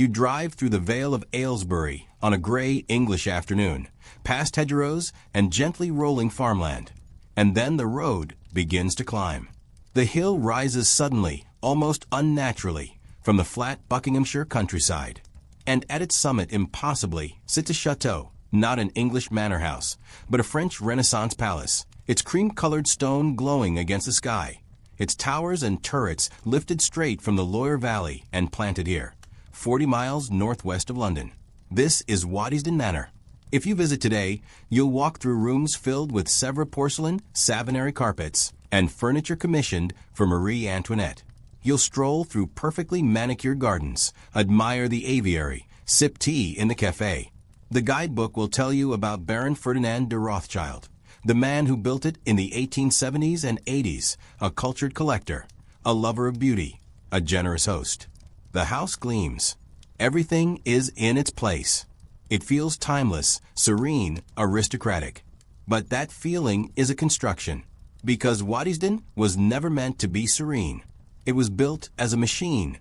You drive through the Vale of Aylesbury on a gray English afternoon, past hedgerows and gently rolling farmland. And then the road begins to climb. The hill rises suddenly, almost unnaturally, from the flat Buckinghamshire countryside. And at its summit, impossibly, sits a château, not an English manor house, but a French Renaissance palace, its cream-colored stone glowing against the sky, its towers and turrets lifted straight from the Loire Valley and planted here, 40 miles northwest of London. This is Waddesdon Manor. If you visit today, you'll walk through rooms filled with Sèvres porcelain, Savonnerie carpets, and furniture commissioned for Marie Antoinette. You'll stroll through perfectly manicured gardens, admire the aviary, sip tea in the cafe. The guidebook will tell you about Baron Ferdinand de Rothschild, the man who built it in the 1870s and 80s, a cultured collector, a lover of beauty, a generous host. The house gleams. Everything is in its place. It feels timeless, serene, aristocratic. But that feeling is a construction, because Waddesdon was never meant to be serene. It was built as a machine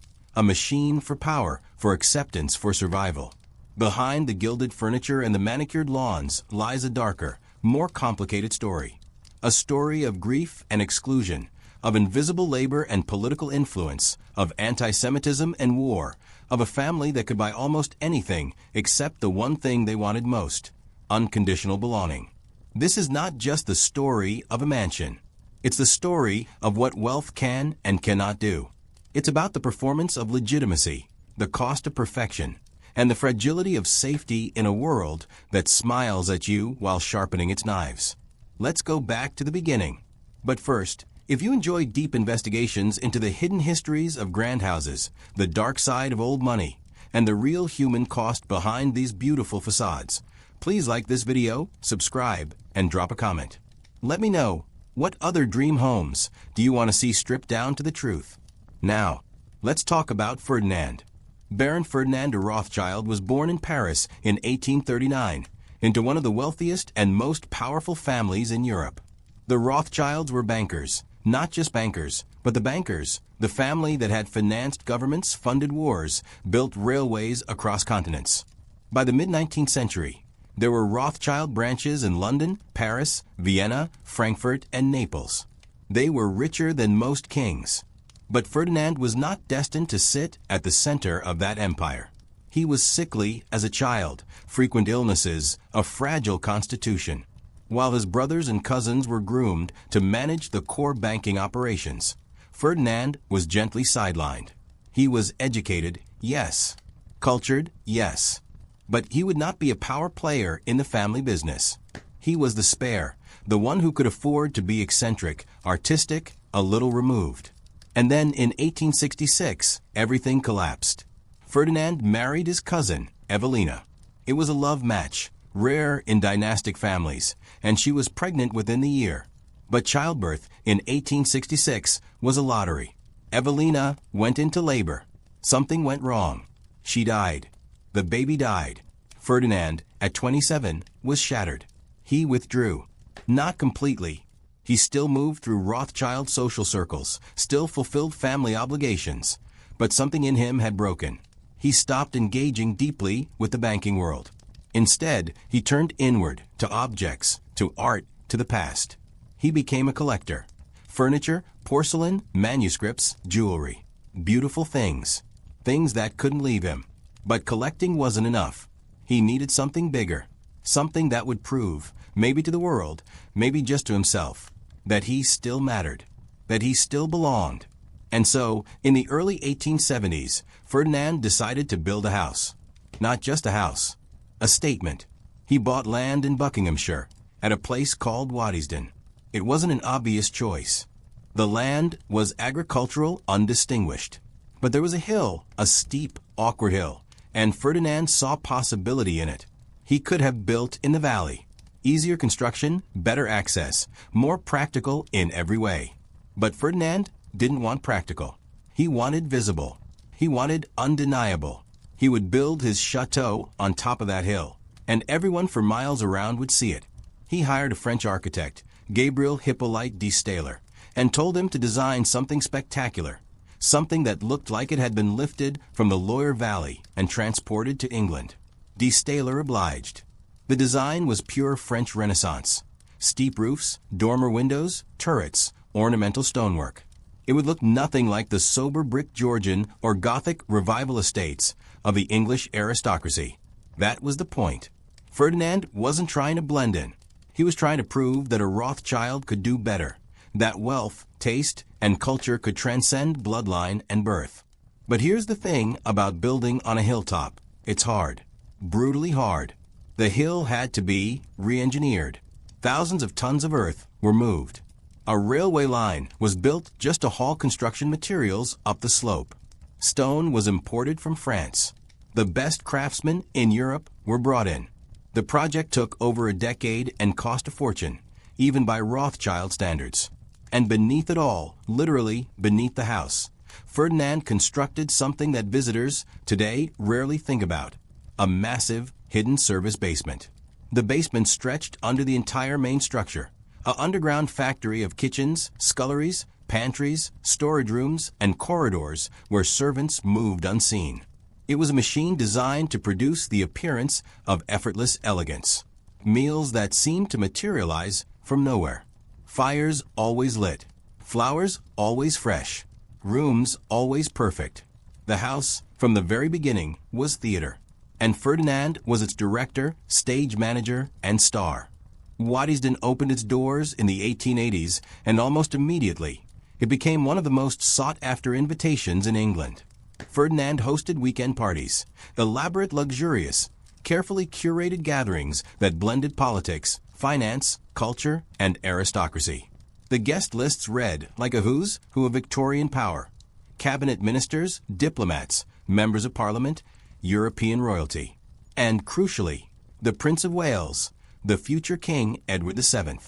for power, for acceptance, for survival. Behind the gilded furniture and the manicured lawns lies a darker, more complicated story. A story of grief and exclusion, of invisible labor and political influence, of anti-Semitism and war, of a family that could buy almost anything except the one thing they wanted most, unconditional belonging. This is not just the story of a mansion. It's the story of what wealth can and cannot do. It's about the performance of legitimacy, the cost of perfection, and the fragility of safety in a world that smiles at you while sharpening its knives. Let's go back to the beginning. But first, if you enjoy deep investigations into the hidden histories of grand houses, the dark side of old money, and the real human cost behind these beautiful facades, please like this video, subscribe, and drop a comment. Let me know, what other dream homes do you want to see stripped down to the truth? Now, let's talk about Ferdinand. Baron Ferdinand de Rothschild was born in Paris in 1839 into one of the wealthiest and most powerful families in Europe. The Rothschilds were bankers, not just bankers, but the bankers, the family that had financed governments, funded wars, built railways across continents. By the mid-19th century, there were Rothschild branches in London, Paris, Vienna, Frankfurt, and Naples. They were richer than most kings. But Ferdinand was not destined to sit at the center of that empire. He was sickly as a child, frequent illnesses, a fragile constitution. While his brothers and cousins were groomed to manage the core banking operations, Ferdinand was gently sidelined. He was educated, yes. Cultured, yes. But he would not be a power player in the family business. He was the spare, the one who could afford to be eccentric, artistic, a little removed. And then in 1866, everything collapsed. Ferdinand married his cousin, Evelina. It was a love match, rare in dynastic families, and she was pregnant within the year. But childbirth in 1866 was a lottery. Evelina went into labor. Something went wrong. She died. The baby died. Ferdinand, at 27, was shattered. He withdrew. Not completely. He still moved through Rothschild social circles, still fulfilled family obligations. But something in him had broken. He stopped engaging deeply with the banking world. Instead, he turned inward, to objects, to art, to the past. He became a collector. Furniture, porcelain, manuscripts, jewelry. Beautiful things. Things that couldn't leave him. But collecting wasn't enough. He needed something bigger. Something that would prove, maybe to the world, maybe just to himself, that he still mattered. That he still belonged. And so, in the early 1870s, Ferdinand decided to build a house. Not just a house. A statement. He bought land in Buckinghamshire, at a place called Waddesdon. It wasn't an obvious choice. The land was agricultural, undistinguished. But there was a hill, a steep, awkward hill, and Ferdinand saw possibility in it. He could have built in the valley. Easier construction, better access, more practical in every way. But Ferdinand didn't want practical. He wanted visible. He wanted undeniable. He would build his château on top of that hill, and everyone for miles around would see it. He hired a French architect, Gabriel Hippolyte de Staël, and told him to design something spectacular, something that looked like it had been lifted from the Loire Valley and transported to England. De Staël obliged. The design was pure French Renaissance. Steep roofs, dormer windows, turrets, ornamental stonework. It would look nothing like the sober brick Georgian or Gothic revival estates of the English aristocracy. That was the point. Ferdinand wasn't trying to blend in. He was trying to prove that a Rothschild could do better, that wealth, taste, and culture could transcend bloodline and birth. But here's the thing about building on a hilltop. It's hard. Brutally hard. The hill had to be re-engineered. Thousands of tons of earth were moved. A railway line was built just to haul construction materials up the slope. Stone was imported from France. The best craftsmen in Europe were brought in. The project took over a decade and cost a fortune, even by Rothschild standards. And beneath it all, literally beneath the house, Ferdinand constructed something that visitors today rarely think about: a massive, hidden service basement. The basement stretched under the entire main structure, an underground factory of kitchens, sculleries, pantries, storage rooms, and corridors where servants moved unseen. It was a machine designed to produce the appearance of effortless elegance. Meals that seemed to materialize from nowhere. Fires always lit. Flowers always fresh. Rooms always perfect. The house, from the very beginning, was theater. And Ferdinand was its director, stage manager, and star. Waddesdon opened its doors in the 1880s, and almost immediately, it became one of the most sought-after invitations in England. Ferdinand hosted weekend parties, elaborate, luxurious, carefully curated gatherings that blended politics, finance, culture, and aristocracy. The guest lists read like a who's who of Victorian power: cabinet ministers, diplomats, members of parliament, European royalty, and, crucially, the Prince of Wales, the future King Edward VII.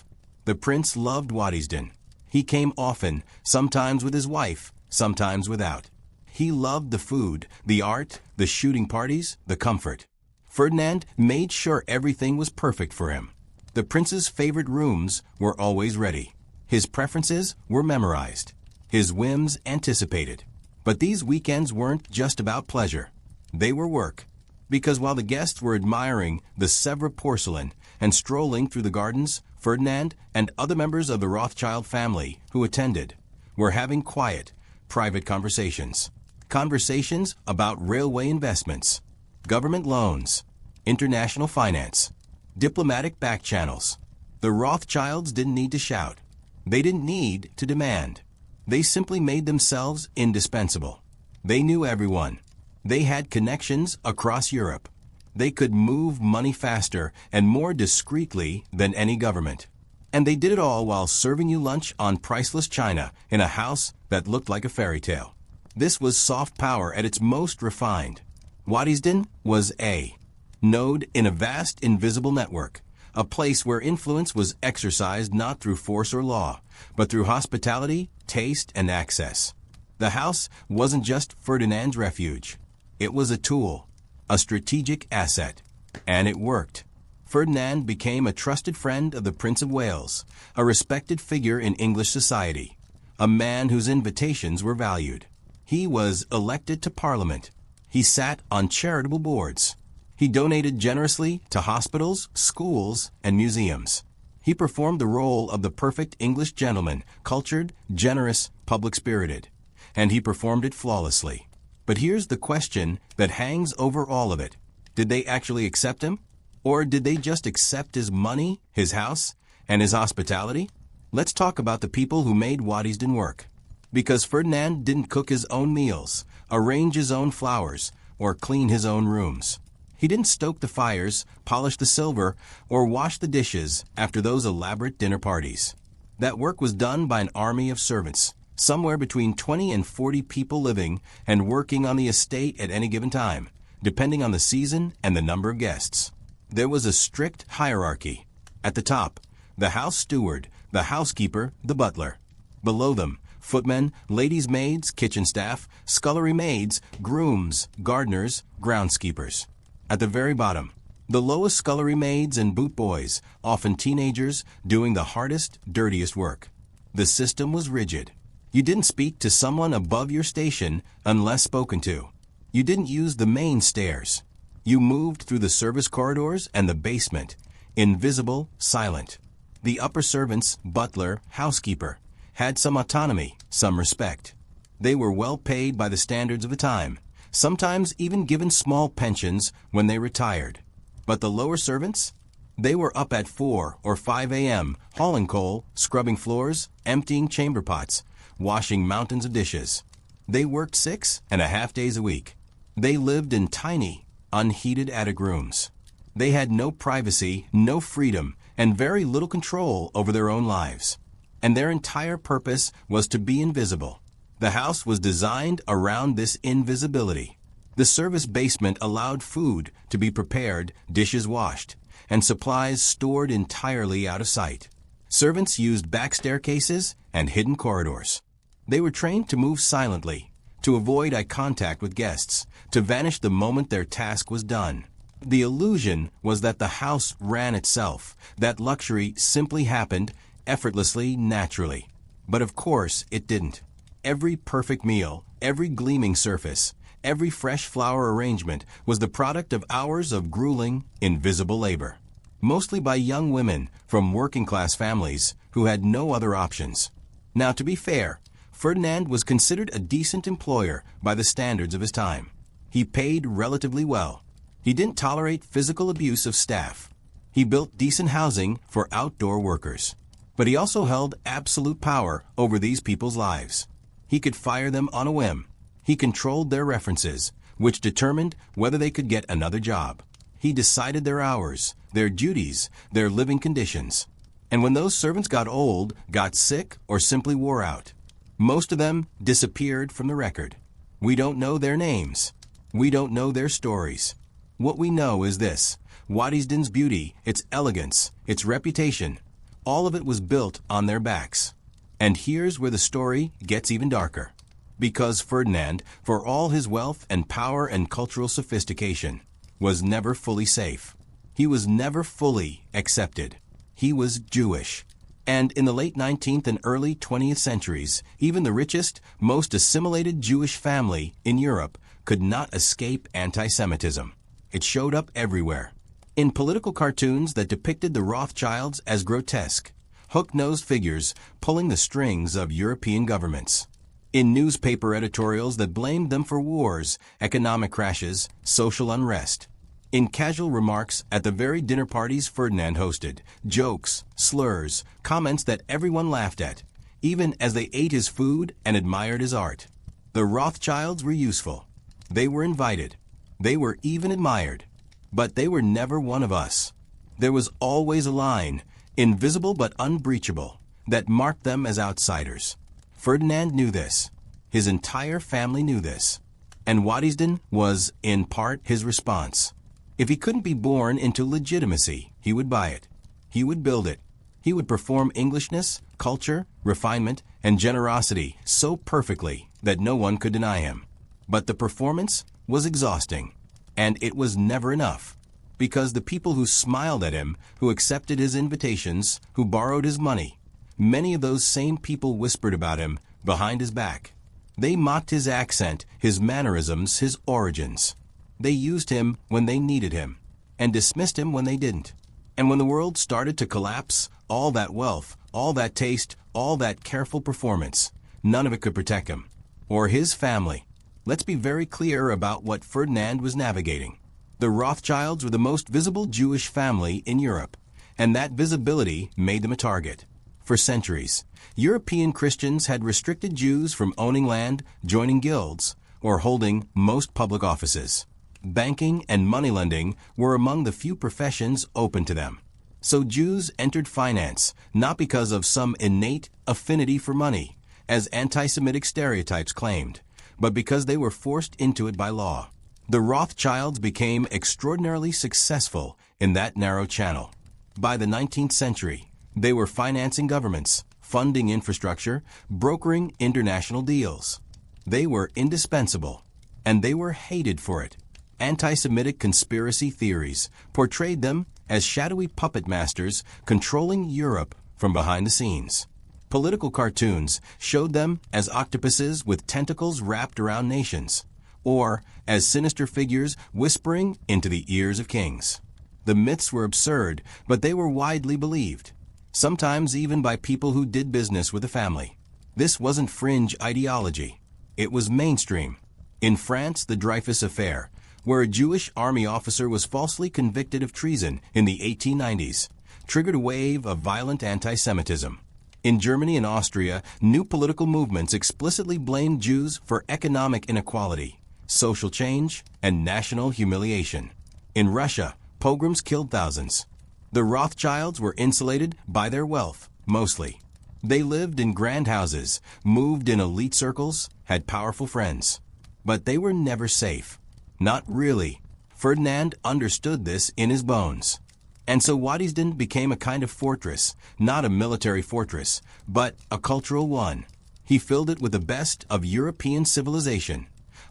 The prince loved Waddesdon. He came often, sometimes with his wife, sometimes without. He loved the food, the art, the shooting parties, the comfort. Ferdinand made sure everything was perfect for him. The prince's favorite rooms were always ready. His preferences were memorized. His whims anticipated. But these weekends weren't just about pleasure. They were work. Because while the guests were admiring the Sèvres porcelain and strolling through the gardens, Ferdinand and other members of the Rothschild family who attended were having quiet, private conversations. Conversations about railway investments, government loans, international finance, diplomatic back channels. The Rothschilds didn't need to shout. They didn't need to demand. They simply made themselves indispensable. They knew everyone. They had connections across Europe. They could move money faster and more discreetly than any government. And they did it all while serving you lunch on priceless china in a house that looked like a fairy tale. This was soft power at its most refined. Waddesdon was a node in a vast invisible network, a place where influence was exercised not through force or law, but through hospitality, taste, and access. The house wasn't just Ferdinand's refuge. It was a tool, a strategic asset, and it worked. Ferdinand became a trusted friend of the Prince of Wales, a respected figure in English society, a man whose invitations were valued. He was elected to Parliament. He sat on charitable boards. He donated generously to hospitals, schools, and museums. He performed the role of the perfect English gentleman, cultured, generous, public-spirited, and he performed it flawlessly. But here's the question that hangs over all of it. Did they actually accept him? Or did they just accept his money, his house, and his hospitality? Let's talk about the people who made Waddesdon work. Because Ferdinand didn't cook his own meals, arrange his own flowers, or clean his own rooms. He didn't stoke the fires, polish the silver, or wash the dishes after those elaborate dinner parties. That work was done by an army of servants, somewhere between 20 and 40 people living and working on the estate at any given time, depending on the season and the number of guests. There was a strict hierarchy. At the top, the house steward, the housekeeper, the butler. Below them, footmen, ladies' maids, kitchen staff, scullery maids, grooms, gardeners, groundskeepers. At the very bottom, the lowest scullery maids and boot boys, often teenagers, doing the hardest, dirtiest work. The system was rigid. You didn't speak to someone above your station unless spoken to. You didn't use the main stairs. You moved through the service corridors and the basement, invisible, silent. The upper servants, butler, housekeeper, had some autonomy, some respect. They were well paid by the standards of the time, sometimes even given small pensions when they retired. But the lower servants? They were up at 4 or 5 a.m., hauling coal, scrubbing floors, emptying chamber pots, washing mountains of dishes. They worked 6.5 days a week. They lived in tiny, unheated attic rooms. They had no privacy, no freedom, and very little control over their own lives. And their entire purpose was to be invisible. The house was designed around this invisibility. The service basement allowed food to be prepared, dishes washed, and supplies stored entirely out of sight. Servants used back staircases and hidden corridors. They were trained to move silently, to avoid eye contact with guests, to vanish the moment their task was done. The illusion was that the house ran itself, that luxury simply happened effortlessly, naturally. But of course it didn't. Every perfect meal, every gleaming surface, every fresh flower arrangement was the product of hours of grueling, invisible labor. Mostly by young women from working-class families who had no other options. Now, to be fair, Ferdinand was considered a decent employer by the standards of his time. He paid relatively well. He didn't tolerate physical abuse of staff. He built decent housing for outdoor workers. But he also held absolute power over these people's lives. He could fire them on a whim. He controlled their references, which determined whether they could get another job. He decided their hours, their duties, their living conditions. And when those servants got old, got sick, or simply wore out, most of them disappeared from the record. We don't know their names. We don't know their stories. What we know is this: Waddesdon's beauty, its elegance, its reputation, all of it was built on their backs. And here's where the story gets even darker. Because Ferdinand, for all his wealth and power and cultural sophistication, was never fully safe. He was never fully accepted. He was Jewish. And in the late 19th and early 20th centuries, even the richest, most assimilated Jewish family in Europe could not escape anti-Semitism. It showed up everywhere. In political cartoons that depicted the Rothschilds as grotesque, hook-nosed figures pulling the strings of European governments. In newspaper editorials that blamed them for wars, economic crashes, social unrest. In casual remarks at the very dinner parties Ferdinand hosted, jokes, slurs, comments that everyone laughed at, even as they ate his food and admired his art. The Rothschilds were useful. They were invited. They were even admired. But they were never one of us. There was always a line, invisible but unbreachable, that marked them as outsiders. Ferdinand knew this. His entire family knew this. And Waddesdon was, in part, his response. If he couldn't be born into legitimacy, he would buy it. He would build it. He would perform Englishness, culture, refinement, and generosity so perfectly that no one could deny him. But the performance was exhausting, and it was never enough. Because the people who smiled at him, who accepted his invitations, who borrowed his money, many of those same people whispered about him behind his back. They mocked his accent, his mannerisms, his origins. They used him when they needed him, and dismissed him when they didn't. And when the world started to collapse, all that wealth, all that taste, all that careful performance, none of it could protect him. Or his family. Let's be very clear about what Ferdinand was navigating. The Rothschilds were the most visible Jewish family in Europe, and that visibility made them a target. For centuries, European Christians had restricted Jews from owning land, joining guilds, or holding most public offices. Banking and moneylending were among the few professions open to them. So Jews entered finance, not because of some innate affinity for money, as anti-Semitic stereotypes claimed, but because they were forced into it by law. The Rothschilds became extraordinarily successful in that narrow channel. By the 19th century, they were financing governments, funding infrastructure, brokering international deals. They were indispensable, and they were hated for it. Anti-Semitic conspiracy theories portrayed them as shadowy puppet masters controlling Europe from behind the scenes. Political cartoons showed them as octopuses with tentacles wrapped around nations, or as sinister figures whispering into the ears of kings. The myths were absurd, but they were widely believed, sometimes even by people who did business with the family. This wasn't fringe ideology. It was mainstream. In France, the Dreyfus Affair, where a Jewish army officer was falsely convicted of treason in the 1890s, triggered a wave of violent anti-Semitism. In Germany and Austria, new political movements explicitly blamed Jews for economic inequality, social change, and national humiliation. In Russia, pogroms killed thousands. The Rothschilds were insulated by their wealth, mostly. They lived in grand houses, moved in elite circles, had powerful friends. But they were never safe. Not really. Ferdinand understood this in his bones. And so Waddesdon became a kind of fortress, not a military fortress, but a cultural one. He filled it with the best of European civilization: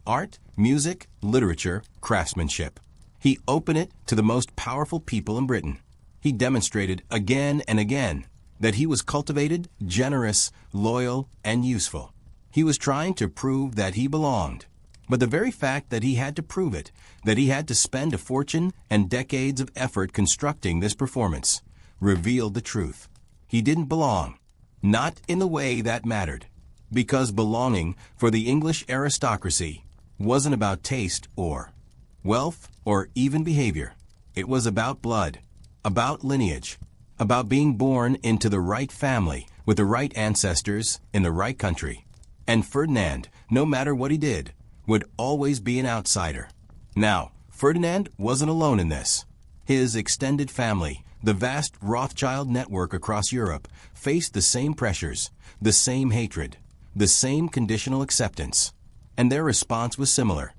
art, music, literature, craftsmanship. He opened it to the most powerful people in Britain. He demonstrated again and again that he was cultivated, generous, loyal, and useful. He was trying to prove that he belonged. But the very fact that he had to prove it, that he had to spend a fortune and decades of effort constructing this performance, revealed the truth. He didn't belong. Not in the way that mattered. Because belonging for the English aristocracy wasn't about taste or wealth or even behavior. It was about blood, about lineage, about being born into the right family with the right ancestors in the right country. And Ferdinand, no matter what he did, would always be an outsider. Now, Ferdinand wasn't alone in this. His extended family, the vast Rothschild network across Europe, faced the same pressures, the same hatred, the same conditional acceptance. And their response was similar.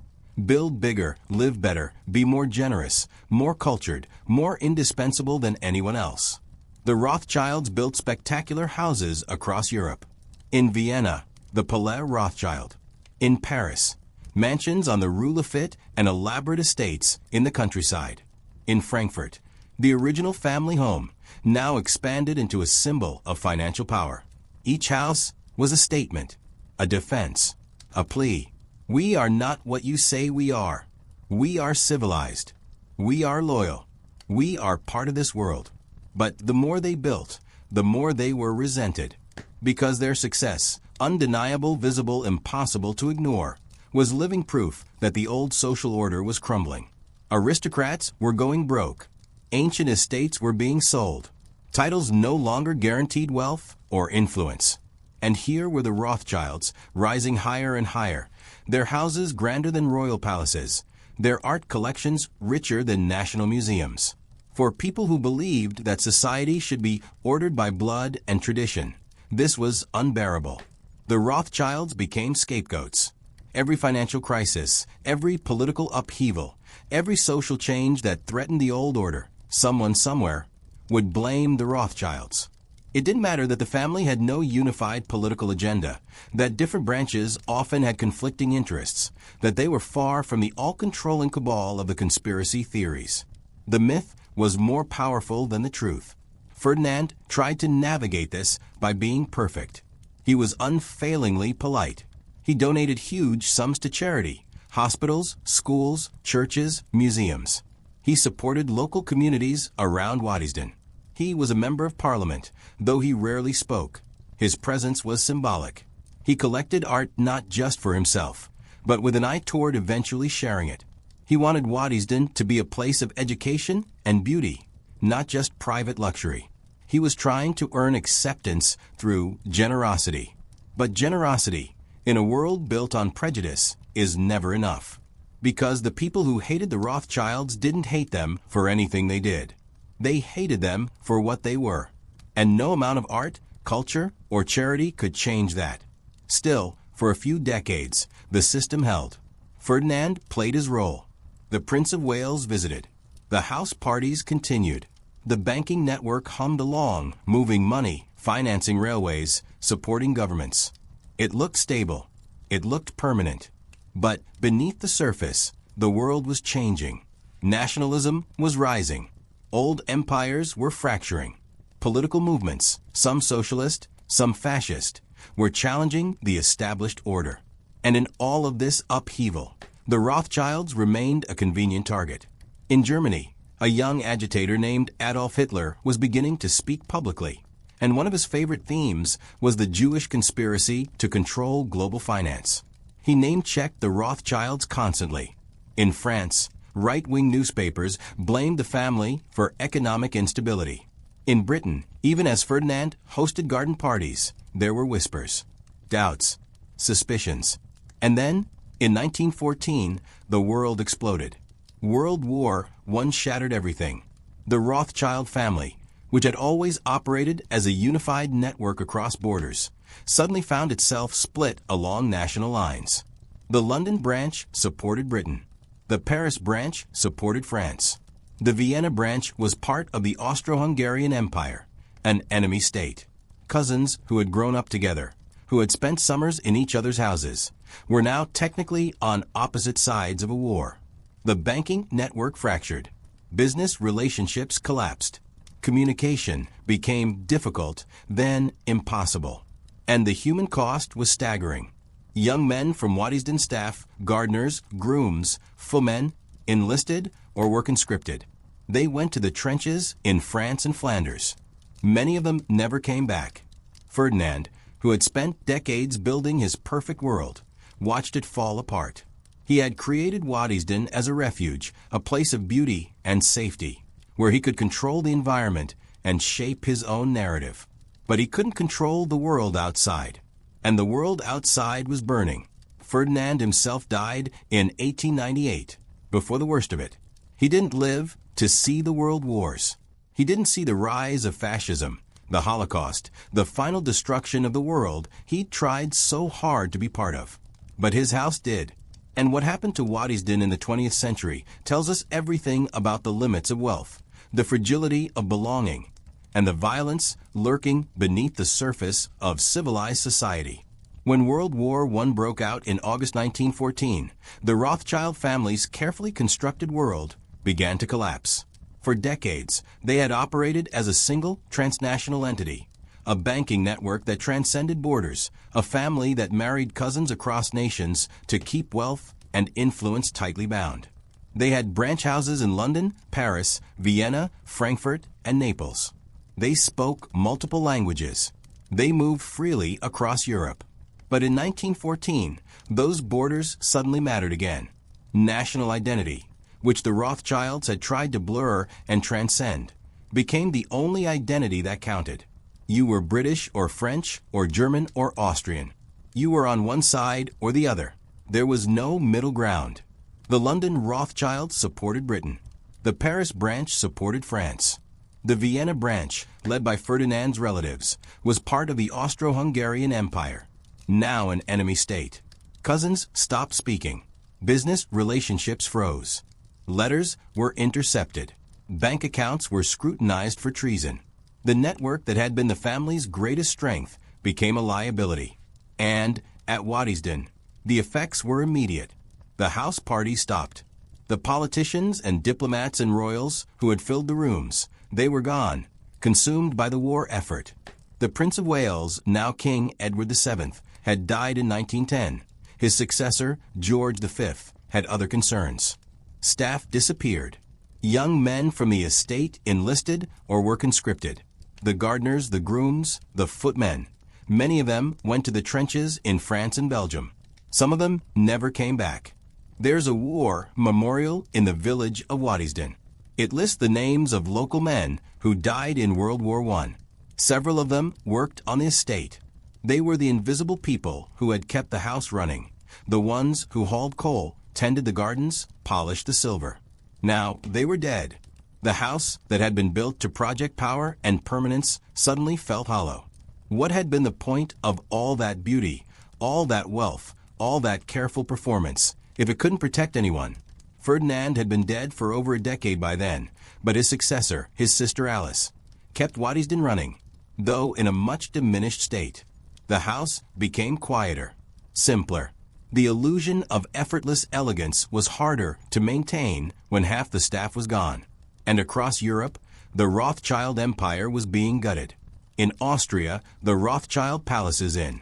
Build bigger, live better, be more generous, more cultured, more indispensable than anyone else. The Rothschilds built spectacular houses across Europe. In Vienna, the Palais Rothschild. In Paris, mansions on the Rue Lafitte and elaborate estates in the countryside. In Frankfurt, the original family home, now expanded into a symbol of financial power. Each house was a statement, a defense, a plea. We are not what you say we are. We are civilized. We are loyal. We are part of this world. But the more they built, the more they were resented. Because their success, undeniable, visible, impossible to ignore, was living proof that the old social order was crumbling. Aristocrats were going broke. Ancient estates were being sold. Titles no longer guaranteed wealth or influence. And here were the Rothschilds, rising higher and higher, their houses grander than royal palaces, their art collections richer than national museums. For people who believed that society should be ordered by blood and tradition, this was unbearable. The Rothschilds became scapegoats. Every financial crisis, every political upheaval, every social change that threatened the old order, someone somewhere would blame the Rothschilds. It didn't matter that the family had no unified political agenda, that different branches often had conflicting interests, that they were far from the all-controlling cabal of the conspiracy theories. The myth was more powerful than the truth. Ferdinand tried to navigate this by being perfect. He was unfailingly polite. He donated huge sums to charity, hospitals, schools, churches, museums. He supported local communities around Waddesdon. He was a member of Parliament, though he rarely spoke. His presence was symbolic. He collected art not just for himself, but with an eye toward eventually sharing it. He wanted Waddesdon to be a place of education and beauty, not just private luxury. He was trying to earn acceptance through generosity. But generosity, in a world built on prejudice, is never enough. Because the people who hated the Rothschilds didn't hate them for anything they did. They hated them for what they were. And no amount of art, culture, or charity could change that. Still, for a few decades, the system held. Ferdinand played his role. The Prince of Wales visited. The house parties continued. The banking network hummed along, moving money, financing railways, supporting governments. It looked stable. It looked permanent. But beneath the surface, the world was changing. Nationalism was rising. Old empires were fracturing. Political movements, some socialist, some fascist, were challenging the established order. And in all of this upheaval, the Rothschilds remained a convenient target. In Germany, a young agitator named Adolf Hitler was beginning to speak publicly, and one of his favorite themes was the Jewish conspiracy to control global finance. He name-checked the Rothschilds constantly. In France, right-wing newspapers blamed the family for economic instability. In Britain, even as Ferdinand hosted garden parties, there were whispers, doubts, suspicions. And then, in 1914, the world exploded. World War I shattered everything. The Rothschild family, which had always operated as a unified network across borders, suddenly found itself split along national lines. The London branch supported Britain. The Paris branch supported France. The Vienna branch was part of the Austro-Hungarian Empire, an enemy state. Cousins who had grown up together, who had spent summers in each other's houses, were now technically on opposite sides of a war. The banking network fractured. Business relationships collapsed. Communication became difficult, then impossible. And the human cost was staggering. Young men from Waddesdon staff, gardeners, grooms, footmen, enlisted or were conscripted. They went to the trenches in France and Flanders. Many of them never came back. Ferdinand, who had spent decades building his perfect world, watched it fall apart. He had created Waddesdon as a refuge, a place of beauty and safety, where he could control the environment and shape his own narrative. But he couldn't control the world outside, and the world outside was burning. Ferdinand himself died in 1898, before the worst of it. He didn't live to see the world wars. He didn't see the rise of fascism, the Holocaust, the final destruction of the world he tried so hard to be part of. But his house did. And what happened to Waddesdon in the 20th century tells us everything about the limits of wealth, the fragility of belonging, and the violence lurking beneath the surface of civilized society. When World War I broke out in August 1914, the Rothschild family's carefully constructed world began to collapse. For decades, they had operated as a single transnational entity, a banking network that transcended borders, a family that married cousins across nations to keep wealth and influence tightly bound. They had branch houses in London, Paris, Vienna, Frankfurt, and Naples. They spoke multiple languages. They moved freely across Europe. But in 1914, those borders suddenly mattered again. National identity, which the Rothschilds had tried to blur and transcend, became the only identity that counted. You were British or French or German or Austrian. You were on one side or the other. There was no middle ground. The London Rothschilds supported Britain. The Paris branch supported France. The Vienna branch, led by Ferdinand's relatives, was part of the Austro-Hungarian Empire, now an enemy state. Cousins stopped speaking. Business relationships froze. Letters were intercepted. Bank accounts were scrutinized for treason. The network that had been the family's greatest strength became a liability. And, at Waddesdon, the effects were immediate. The house party stopped. The politicians and diplomats and royals who had filled the rooms, they were gone, consumed by the war effort. The Prince of Wales, now King Edward VII, had died in 1910. His successor, George V, had other concerns. Staff disappeared. Young men from the estate enlisted or were conscripted. The gardeners, the grooms, the footmen. Many of them went to the trenches in France and Belgium. Some of them never came back. There's a war memorial in the village of Waddesdon. It lists the names of local men who died in World War I. Several of them worked on the estate. They were the invisible people who had kept the house running, the ones who hauled coal, tended the gardens, polished the silver. Now they were dead. The house that had been built to project power and permanence suddenly felt hollow. What had been the point of all that beauty, all that wealth, all that careful performance, if it couldn't protect anyone? Ferdinand had been dead for over a decade by then, but his successor, his sister Alice, kept Waddesdon running, though in a much diminished state. The house became quieter, simpler. The illusion of effortless elegance was harder to maintain when half the staff was gone. And across Europe, the Rothschild Empire was being gutted. In Austria, the Rothschild palaces in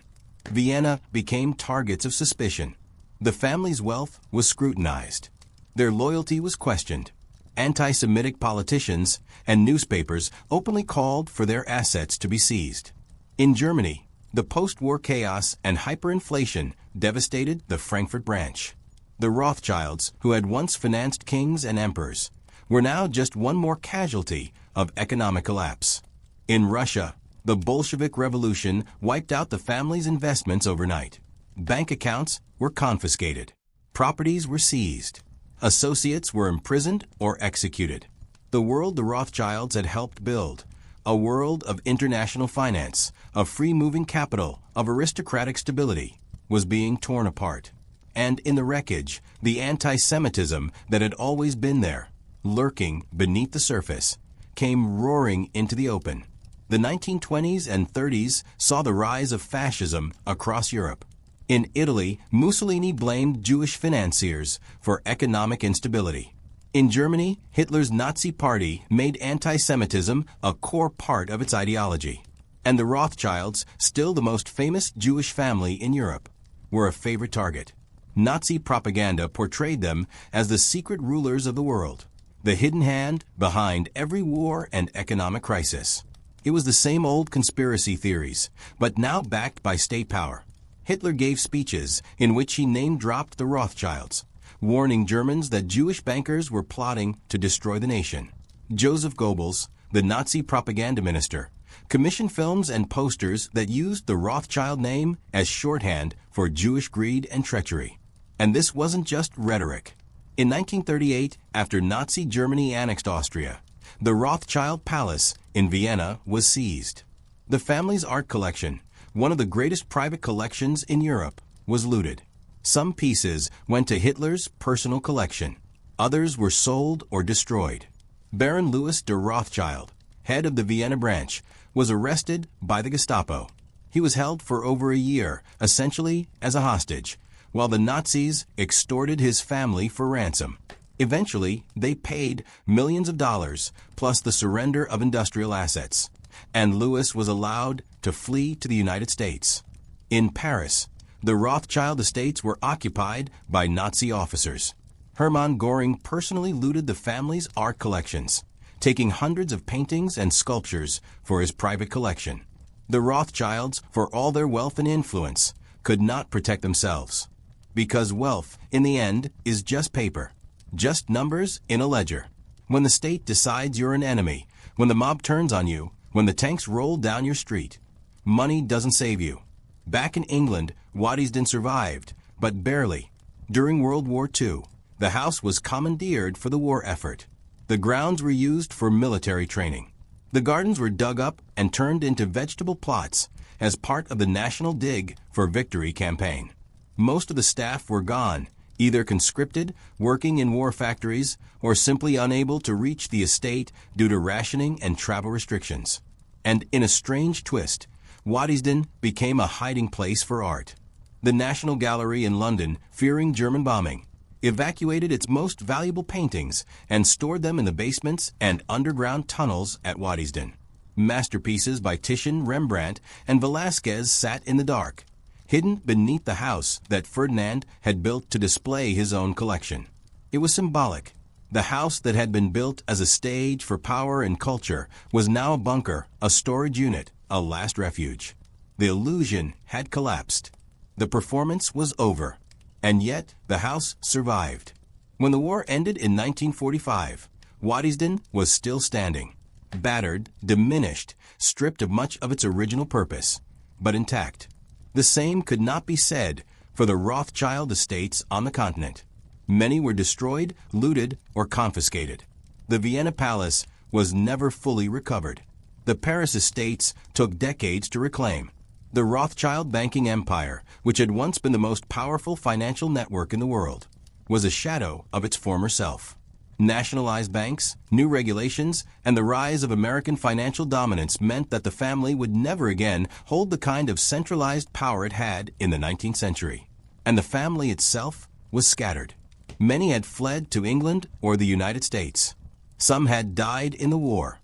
Vienna became targets of suspicion. The family's wealth was scrutinized. Their loyalty was questioned. Anti-Semitic politicians and newspapers openly called for their assets to be seized. In Germany, the post-war chaos and hyperinflation devastated the Frankfurt branch. The Rothschilds, who had once financed kings and emperors, were now just one more casualty of economic collapse. In Russia, the Bolshevik Revolution wiped out the family's investments overnight. Bank accounts were confiscated. Properties were seized. Associates were imprisoned or executed. The world the Rothschilds had helped build, a world of international finance, of free-moving capital, of aristocratic stability, was being torn apart. And in the wreckage, the anti-Semitism that had always been there, lurking beneath the surface, came roaring into the open. The 1920s and 30s saw the rise of fascism across Europe. In Italy, Mussolini blamed Jewish financiers for economic instability. In Germany, Hitler's Nazi Party made anti-Semitism a core part of its ideology. And the Rothschilds, still the most famous Jewish family in Europe, were a favorite target. Nazi propaganda portrayed them as the secret rulers of the world, the hidden hand behind every war and economic crisis. It was the same old conspiracy theories, but now backed by state power. Hitler gave speeches in which he name-dropped the Rothschilds, warning Germans that Jewish bankers were plotting to destroy the nation. Joseph Goebbels, the Nazi propaganda minister, commissioned films and posters that used the Rothschild name as shorthand for Jewish greed and treachery. And this wasn't just rhetoric. In 1938, after Nazi Germany annexed Austria, the Rothschild Palace in Vienna was seized. The family's art collection, one of the greatest private collections in Europe, was looted. Some pieces went to Hitler's personal collection. Others were sold or destroyed. Baron Louis de Rothschild, head of the Vienna branch, was arrested by the Gestapo. He was held for over a year, essentially as a hostage, while the Nazis extorted his family for ransom. Eventually, they paid millions of dollars, plus the surrender of industrial assets, and Louis was allowed to flee to the United States. In Paris, the Rothschild estates were occupied by Nazi officers. Hermann Göring personally looted the family's art collections, taking hundreds of paintings and sculptures for his private collection. The Rothschilds, for all their wealth and influence, could not protect themselves. Because wealth, in the end, is just paper, just numbers in a ledger. When the state decides you're an enemy, when the mob turns on you, when the tanks roll down your street, money doesn't save you. Back in England, Waddesdon survived, but barely. During World War II, the house was commandeered for the war effort. The grounds were used for military training. The gardens were dug up and turned into vegetable plots as part of the National Dig for Victory campaign. Most of the staff were gone, either conscripted, working in war factories, or simply unable to reach the estate due to rationing and travel restrictions. And in a strange twist, Waddesdon became a hiding place for art. The National Gallery in London, fearing German bombing, evacuated its most valuable paintings and stored them in the basements and underground tunnels at Waddesdon. Masterpieces by Titian, Rembrandt, and Velázquez sat in the dark, hidden beneath the house that Ferdinand had built to display his own collection. It was symbolic. The house that had been built as a stage for power and culture was now a bunker, a storage unit, a last refuge. The illusion had collapsed. The performance was over. And yet, the house survived. When the war ended in 1945, Waddesdon was still standing, battered, diminished, stripped of much of its original purpose, but intact. The same could not be said for the Rothschild estates on the continent. Many were destroyed, looted, or confiscated. The Vienna Palace was never fully recovered. The Paris estates took decades to reclaim. The Rothschild banking empire, which had once been the most powerful financial network in the world, was a shadow of its former self. Nationalized banks, new regulations, and the rise of American financial dominance meant that the family would never again hold the kind of centralized power it had in the 19th century. And the family itself was scattered. Many had fled to England or the United States. Some had died in the war.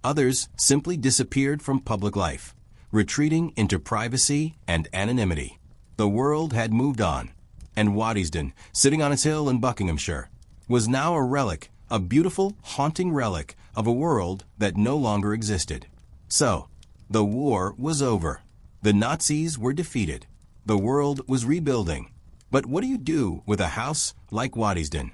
Others simply disappeared from public life, retreating into privacy and anonymity. The world had moved on, and Waddesdon, sitting on its hill in Buckinghamshire, was now a relic, a beautiful, haunting relic of a world that no longer existed. So, the war was over. The Nazis were defeated. The world was rebuilding. But what do you do with a house like Waddesdon?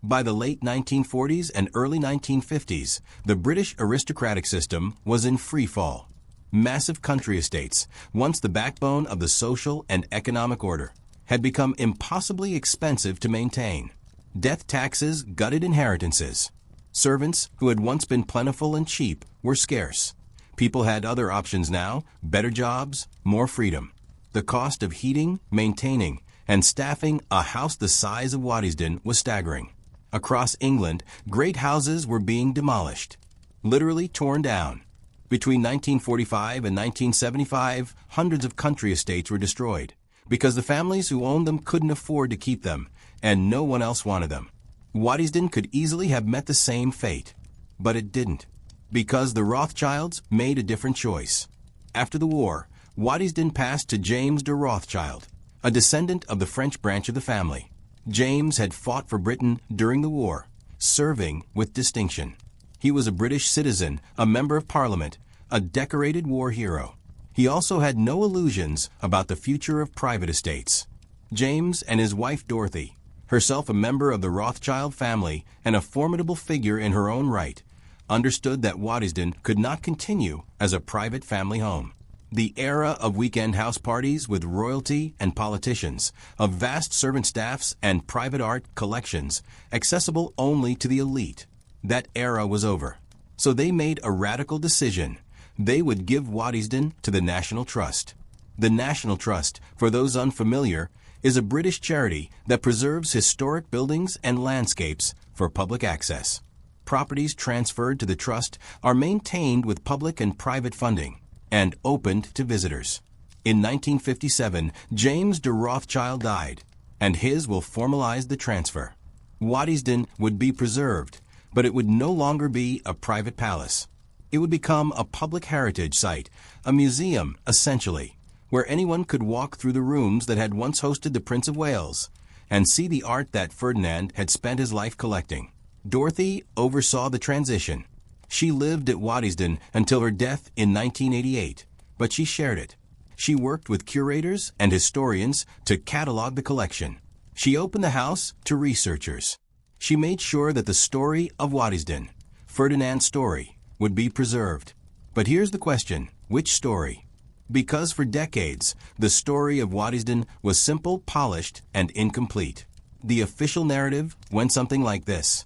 By the late 1940s and early 1950s, the British aristocratic system was in free fall. Massive country estates, once the backbone of the social and economic order, had become impossibly expensive to maintain. Death taxes gutted inheritances. Servants, who had once been plentiful and cheap, were scarce. People had other options now, better jobs, more freedom. The cost of heating, maintaining, and staffing a house the size of Waddesdon was staggering. Across England, great houses were being demolished, literally torn down. Between 1945 and 1975, hundreds of country estates were destroyed because the families who owned them couldn't afford to keep them, and no one else wanted them. Waddesdon could easily have met the same fate, but it didn't, because the Rothschilds made a different choice. After the war, Waddesdon passed to James de Rothschild, a descendant of the French branch of the family. James had fought for Britain during the war, serving with distinction. He was a British citizen, a member of Parliament, a decorated war hero. He also had no illusions about the future of private estates. James and his wife Dorothy, herself a member of the Rothschild family and a formidable figure in her own right, understood that Waddesdon could not continue as a private family home. The era of weekend house parties with royalty and politicians, of vast servant staffs and private art collections, accessible only to the elite, that era was over. So they made a radical decision. They would give Waddesdon to the National Trust. The National Trust, for those unfamiliar, is a British charity that preserves historic buildings and landscapes for public access. Properties transferred to the trust are maintained with public and private funding and opened to visitors. In 1957, James de Rothschild died, and his will formalize the transfer. Waddesdon would be preserved, but it would no longer be a private palace. It would become a public heritage site, a museum, essentially, where anyone could walk through the rooms that had once hosted the Prince of Wales and see the art that Ferdinand had spent his life collecting. Dorothy oversaw the transition. She lived at Waddesdon until her death in 1988, but she shared it. She worked with curators and historians to catalog the collection. She opened the house to researchers. She made sure that the story of Waddesdon, Ferdinand's story, would be preserved. But here's the question, which story? Because for decades, the story of Waddesdon was simple, polished, and incomplete. The official narrative went something like this.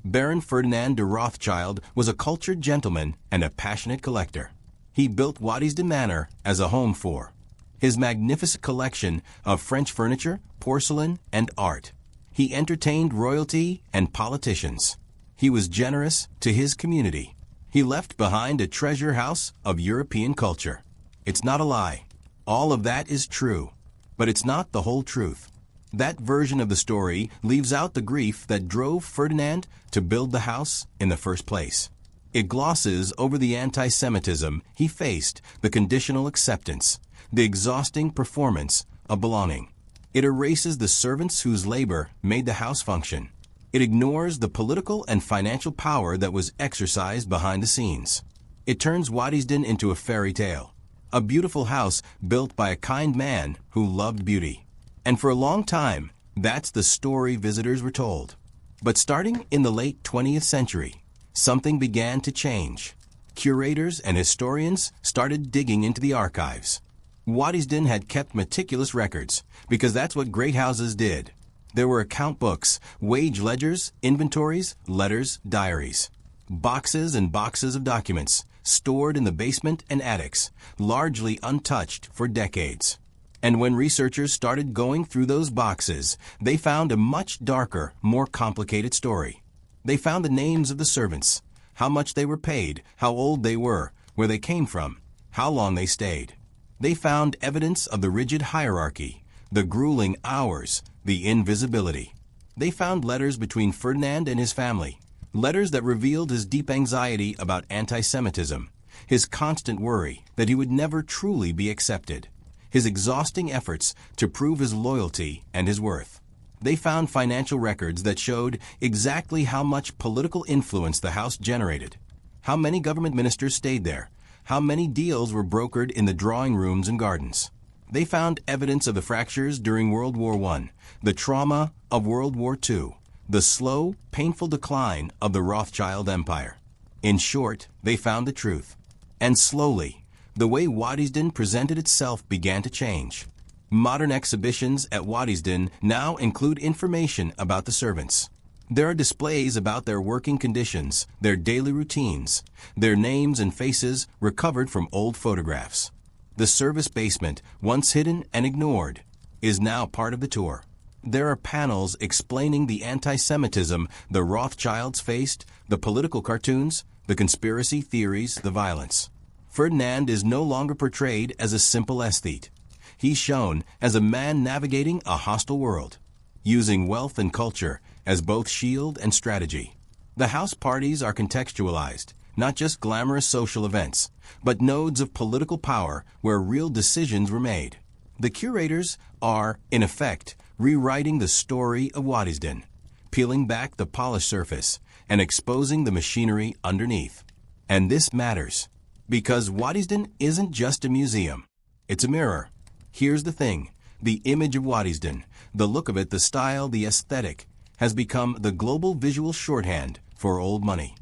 Baron Ferdinand de Rothschild was a cultured gentleman and a passionate collector. He built Waddesdon Manor as a home for his magnificent collection of French furniture, porcelain, and art. He entertained royalty and politicians. He was generous to his community. He left behind a treasure house of European culture. It's not a lie. All of that is true, but it's not the whole truth. That version of the story leaves out the grief that drove Ferdinand to build the house in the first place. It glosses over the anti-Semitism he faced, the conditional acceptance, the exhausting performance of belonging. It erases the servants whose labor made the house function. It ignores the political and financial power that was exercised behind the scenes. It turns Waddesdon into a fairy tale, a beautiful house built by a kind man who loved beauty. And for a long time, that's the story visitors were told. But starting in the late 20th century, something began to change. Curators and historians started digging into the archives. Waddesdon had kept meticulous records, because that's what great houses did. There were account books, wage ledgers, inventories, letters, diaries. Boxes and boxes of documents, stored in the basement and attics, largely untouched for decades. And when researchers started going through those boxes, they found a much darker, more complicated story. They found the names of the servants, how much they were paid, how old they were, where they came from, how long they stayed. They found evidence of the rigid hierarchy, the grueling hours, the invisibility. They found letters between Ferdinand and his family, Letters that revealed his deep anxiety about anti-Semitism, his constant worry that he would never truly be accepted, his exhausting efforts to prove his loyalty and his worth. They found financial records that showed exactly how much political influence the house generated, how many government ministers stayed there, how many deals were brokered in the drawing rooms and gardens. They found evidence of the fractures during World War I, the trauma of World War II, the slow, painful decline of the Rothschild Empire. In short, they found the truth. And slowly, the way Waddesdon presented itself began to change. Modern exhibitions at Waddesdon now include information about the servants. There are displays about their working conditions, their daily routines, their names and faces recovered from old photographs. The service basement, once hidden and ignored, is now part of the tour. There are panels explaining the anti-Semitism the Rothschilds faced, the political cartoons, the conspiracy theories, the violence. Ferdinand is no longer portrayed as a simple aesthete. He's shown as a man navigating a hostile world, using wealth and culture as both shield and strategy. The house parties are contextualized, not just glamorous social events, but nodes of political power where real decisions were made. The curators are, in effect, rewriting the story of Waddesdon, peeling back the polished surface and exposing the machinery underneath. And this matters, because Waddesdon isn't just a museum. It's a mirror. Here's the thing. The image of Waddesdon, the look of it, the style, the aesthetic, has become the global visual shorthand for old money.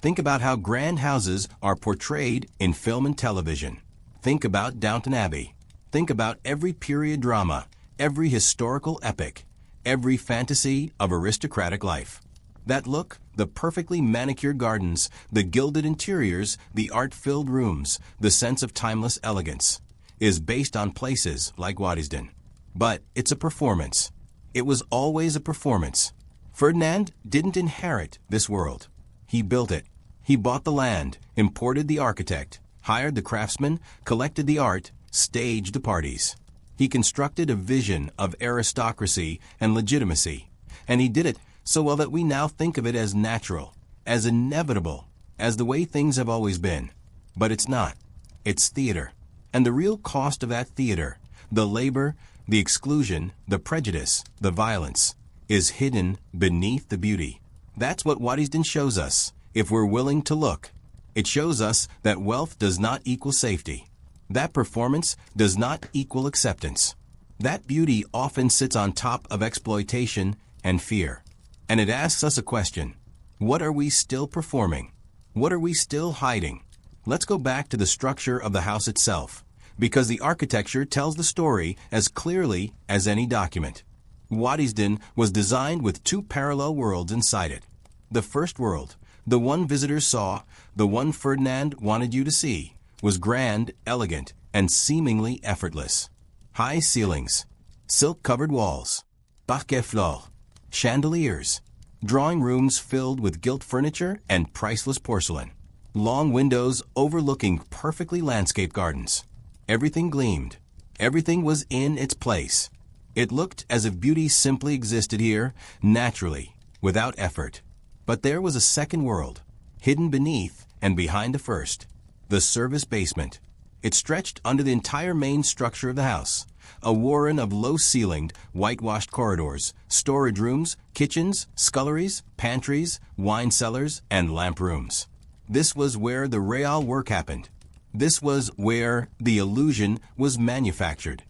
Think about how grand houses are portrayed in film and television. Think about Downton Abbey. Think about every period drama, every historical epic, every fantasy of aristocratic life. That look, the perfectly manicured gardens, the gilded interiors, the art-filled rooms, the sense of timeless elegance, is based on places like Waddesdon. But it's a performance. It was always a performance. Ferdinand didn't inherit this world. He built it. He bought the land, imported the architect, hired the craftsman, collected the art, staged the parties. He constructed a vision of aristocracy and legitimacy, and he did it so well that we now think of it as natural, as inevitable, as the way things have always been. But it's not. It's theater. And the real cost of that theater, the labor, the exclusion, the prejudice, the violence, is hidden beneath the beauty. That's what Waddesdon shows us, if we're willing to look. It shows us that wealth does not equal safety. That performance does not equal acceptance. That beauty often sits on top of exploitation and fear. And it asks us a question. What are we still performing? What are we still hiding? Let's go back to the structure of the house itself, because the architecture tells the story as clearly as any document. Waddesdon was designed with two parallel worlds inside it. The first world, the one visitors saw, the one Ferdinand wanted you to see, was grand, elegant, and seemingly effortless. High ceilings, silk-covered walls, parquet floor, chandeliers, drawing rooms filled with gilt furniture and priceless porcelain, long windows overlooking perfectly landscaped gardens. Everything gleamed. Everything was in its place. It looked as if beauty simply existed here, naturally, without effort. But there was a second world, hidden beneath and behind the first, the service basement. It stretched under the entire main structure of the house, a warren of low-ceilinged, whitewashed corridors, storage rooms, kitchens, sculleries, pantries, wine cellars, and lamp rooms. This was where the real work happened. This was where the illusion was manufactured.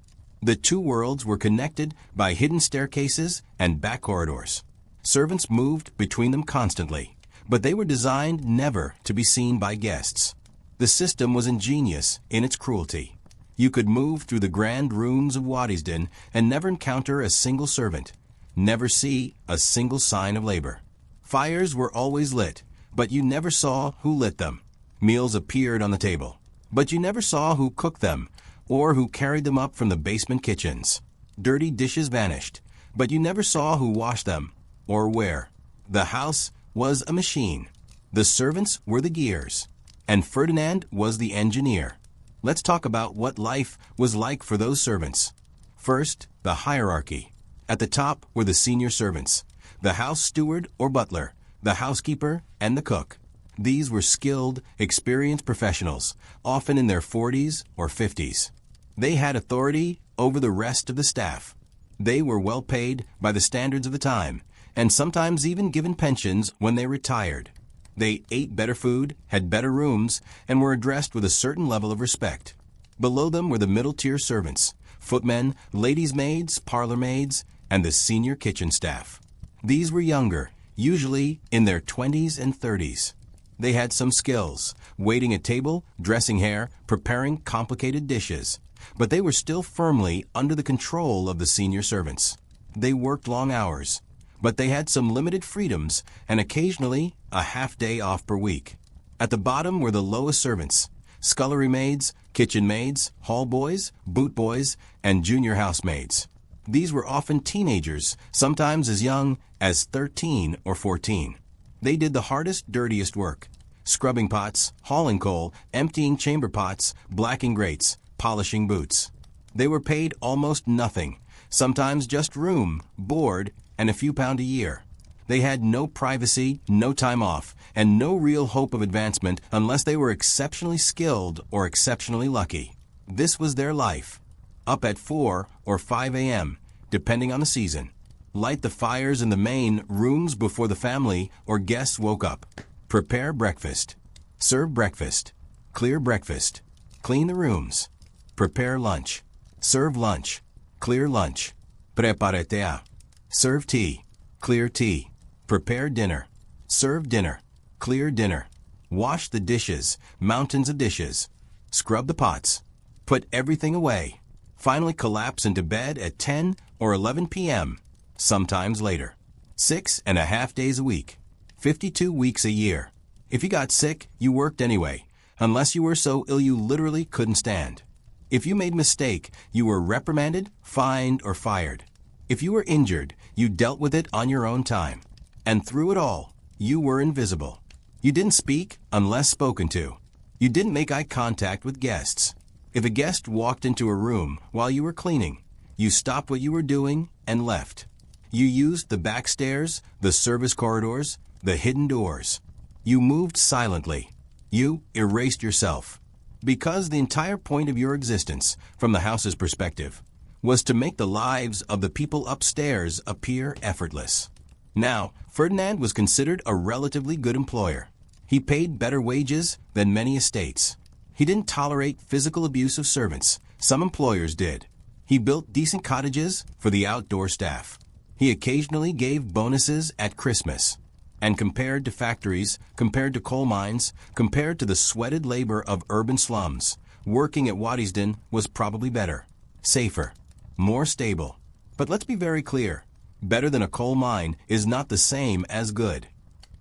The two worlds were connected by hidden staircases and back corridors. Servants moved between them constantly, but they were designed never to be seen by guests. The system was ingenious in its cruelty. You could move through the grand rooms of Waddesdon and never encounter a single servant, never see a single sign of labor. Fires were always lit, but you never saw who lit them. Meals appeared on the table, but you never saw who cooked them or who carried them up from the basement kitchens. Dirty dishes vanished, but you never saw who washed them or where. The house was a machine. The servants were the gears, and Ferdinand was the engineer. Let's talk about what life was like for those servants. First, the hierarchy. At the top were the senior servants, the house steward or butler, the housekeeper, and the cook. These were skilled, experienced professionals, often in their 40s or 50s. They had authority over the rest of the staff. They were well paid by the standards of the time, and sometimes even given pensions when they retired. They ate better food, had better rooms, and were addressed with a certain level of respect. Below them were the middle-tier servants, footmen, ladies' maids, parlor maids, and the senior kitchen staff. These were younger, usually in their 20s and 30s. They had some skills, waiting at table, dressing hair, preparing complicated dishes, but they were still firmly under the control of the senior servants. They worked long hours, but they had some limited freedoms and occasionally a half-day off per week. At the bottom were the lowest servants, scullery maids, kitchen maids, hall boys, boot boys, and junior housemaids. These were often teenagers, sometimes as young as 13 or 14. They did the hardest, dirtiest work: scrubbing pots, hauling coal, emptying chamber pots, blacking grates, polishing boots. They were paid almost nothing, sometimes just room, board, and a few pounds a year. They had no privacy, no time off, and no real hope of advancement unless they were exceptionally skilled or exceptionally lucky. This was their life. Up at 4 or 5 a.m., depending on the season. Light the fires in the main rooms before the family or guests woke up. Prepare breakfast. Serve breakfast. Clear breakfast. Clean the rooms. Prepare lunch. Serve lunch. Clear lunch. Prepare tea. Serve tea. Clear tea. Prepare dinner. Serve dinner. Clear dinner. Wash the dishes, mountains of dishes. Scrub the pots. Put everything away. Finally collapse into bed at 10 or 11 p.m., sometimes later. 6.5 days a week. 52 weeks a year. If you got sick, you worked anyway, unless you were so ill you literally couldn't stand. If you made a mistake, you were reprimanded, fined, or fired. If you were injured, you dealt with it on your own time. And through it all, you were invisible. You didn't speak unless spoken to. You didn't make eye contact with guests. If a guest walked into a room while you were cleaning, you stopped what you were doing and left. You used the back stairs, the service corridors, the hidden doors. You moved silently. You erased yourself. Because the entire point of your existence, from the house's perspective, was to make the lives of the people upstairs appear effortless. Now, Ferdinand was considered a relatively good employer. He paid better wages than many estates. He didn't tolerate physical abuse of servants. Some employers did. He built decent cottages for the outdoor staff. He occasionally gave bonuses at Christmas. And compared to factories, compared to coal mines, compared to the sweated labor of urban slums, working at Waddesdon was probably better, safer, more stable. But let's be very clear. Better than a coal mine is not the same as good.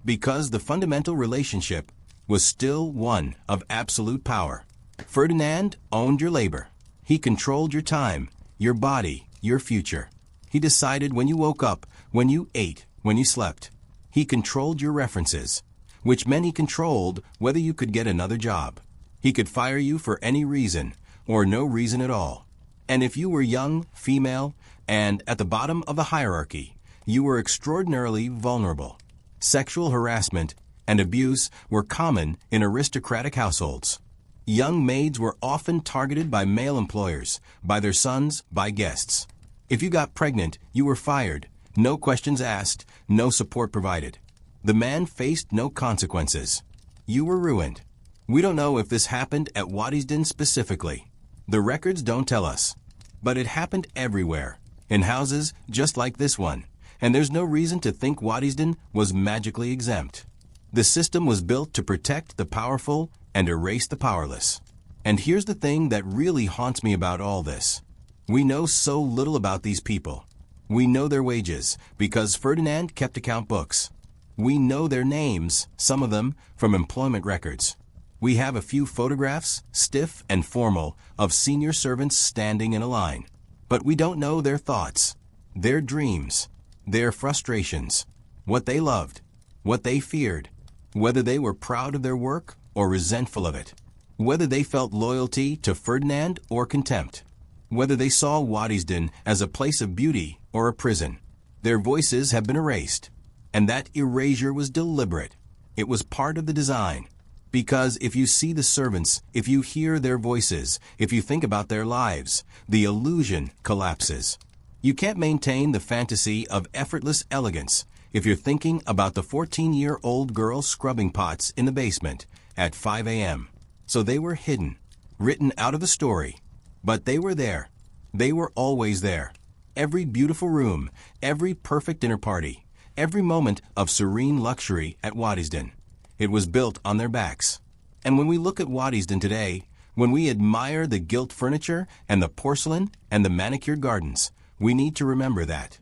Because the fundamental relationship was still one of absolute power. Ferdinand owned your labor. He controlled your time, your body, your future. He decided when you woke up, when you ate, when you slept. He controlled your references, which meant he controlled whether you could get another job. He could fire you for any reason, or no reason at all. And if you were young, female, and at the bottom of the hierarchy, you were extraordinarily vulnerable. Sexual harassment and abuse were common in aristocratic households. Young maids were often targeted by male employers, by their sons, by guests. If you got pregnant, you were fired. No questions asked, no support provided. The man faced no consequences. You were ruined. We don't know if this happened at Waddesdon specifically. The records don't tell us. But it happened everywhere, in houses just like this one, and there's no reason to think Waddesdon was magically exempt. The system was built to protect the powerful and erase the powerless. And here's the thing that really haunts me about all this. We know so little about these people. We know their wages because Ferdinand kept account books. We know their names, some of them, from employment records. We have a few photographs, stiff and formal, of senior servants standing in a line. But we don't know their thoughts, their dreams, their frustrations, what they loved, what they feared, whether they were proud of their work or resentful of it, whether they felt loyalty to Ferdinand or contempt, whether they saw Waddesdon as a place of beauty or a prison. Their voices have been erased, And that erasure was deliberate. It was part of the design. Because if you see the servants, if you hear their voices, if you think about their lives, the illusion collapses. You can't maintain the fantasy of effortless elegance if you're thinking about the 14-year-old girl scrubbing pots in the basement at 5 a.m. So they were hidden, written out of the story. But they were there. They were always there. Every beautiful room, every perfect dinner party, every moment of serene luxury at Waddesdon. It was built on their backs. And when we look at Waddesdon today, when we admire the gilt furniture and the porcelain and the manicured gardens, we need to remember that.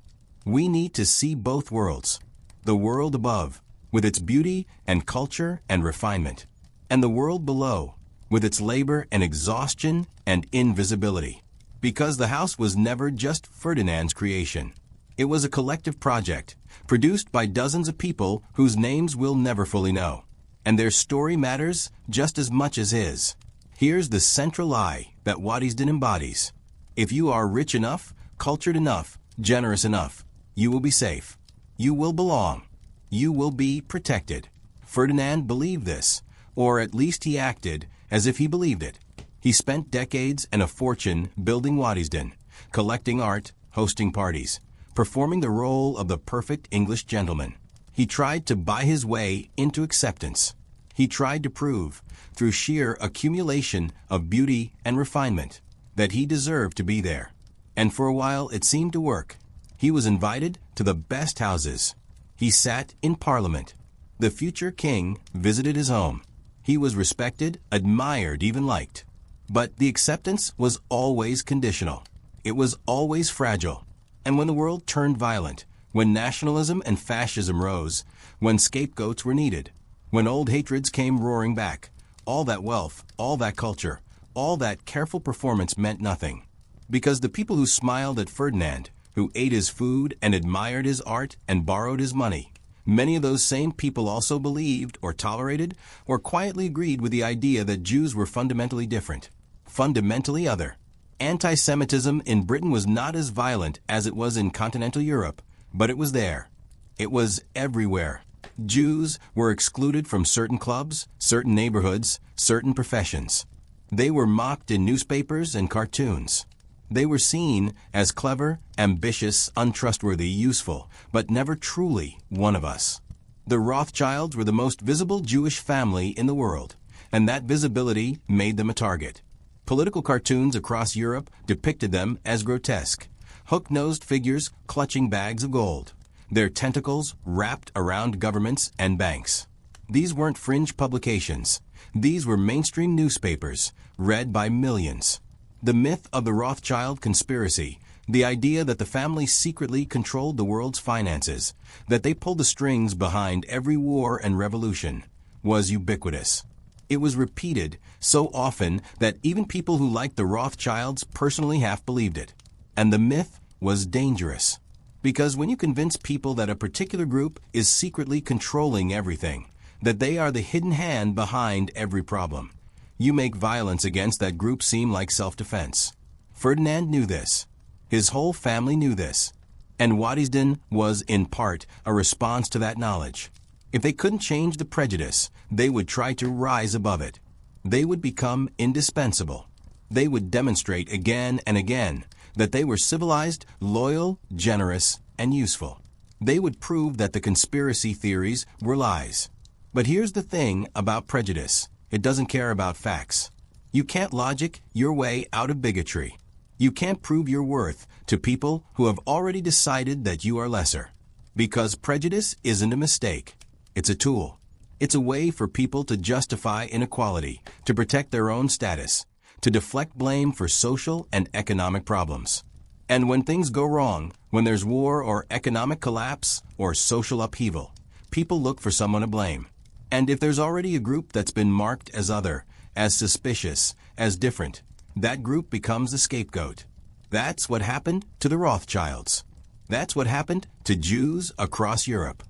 We need to see both worlds. The world above, with its beauty and culture and refinement, and the world below, with its labor and exhaustion and invisibility. Because the house was never just Ferdinand's creation. It was a collective project, produced by dozens of people whose names we'll never fully know. And their story matters just as much as his. Here's the central lie that Waddesdon embodies. If you are rich enough, cultured enough, generous enough, you will be safe. You will belong. You will be protected. Ferdinand believed this, or at least he acted as if he believed it. He spent decades and a fortune building Waddesdon, collecting art, hosting parties, performing the role of the perfect English gentleman. He tried to buy his way into acceptance. He tried to prove, through sheer accumulation of beauty and refinement, that he deserved to be there. And for a while it seemed to work. He was invited to the best houses. He sat in Parliament. The future king visited his home. He was respected, admired, even liked. But the acceptance was always conditional. It was always fragile. And when the world turned violent, when nationalism and fascism rose, when scapegoats were needed, when old hatreds came roaring back, all that wealth, all that culture, all that careful performance meant nothing. Because the people who smiled at Ferdinand, who ate his food and admired his art and borrowed his money, many of those same people also believed or tolerated or quietly agreed with the idea that Jews were fundamentally different, fundamentally other. Anti-Semitism in Britain was not as violent as it was in continental Europe, but it was there. It was everywhere. Jews were excluded from certain clubs, certain neighborhoods, certain professions. They were mocked in newspapers and cartoons. They were seen as clever, ambitious, untrustworthy, useful, but never truly one of us. The Rothschilds were the most visible Jewish family in the world, and that visibility made them a target. Political cartoons across Europe depicted them as grotesque, hook-nosed figures clutching bags of gold, their tentacles wrapped around governments and banks. These weren't fringe publications. These were mainstream newspapers, read by millions. The myth of the Rothschild conspiracy, the idea that the family secretly controlled the world's finances, that they pulled the strings behind every war and revolution, was ubiquitous. It was repeated so often that even people who liked the Rothschilds personally half believed it. And the myth was dangerous. Because when you convince people that a particular group is secretly controlling everything, that they are the hidden hand behind every problem, you make violence against that group seem like self-defense. Ferdinand knew this. His whole family knew this. And Waddesdon was, in part, a response to that knowledge. If they couldn't change the prejudice, they would try to rise above it. They would become indispensable. They would demonstrate again and again that they were civilized, loyal, generous, and useful. They would prove that the conspiracy theories were lies. But here's the thing about prejudice. It doesn't care about facts. You can't logic your way out of bigotry. You can't prove your worth to people who have already decided that you are lesser. Because prejudice isn't a mistake. It's a tool. It's a way for people to justify inequality, to protect their own status, to deflect blame for social and economic problems. And when things go wrong, when there's war or economic collapse or social upheaval, people look for someone to blame. And if there's already a group that's been marked as other, as suspicious, as different, that group becomes the scapegoat. That's what happened to the Rothschilds. That's what happened to Jews across Europe.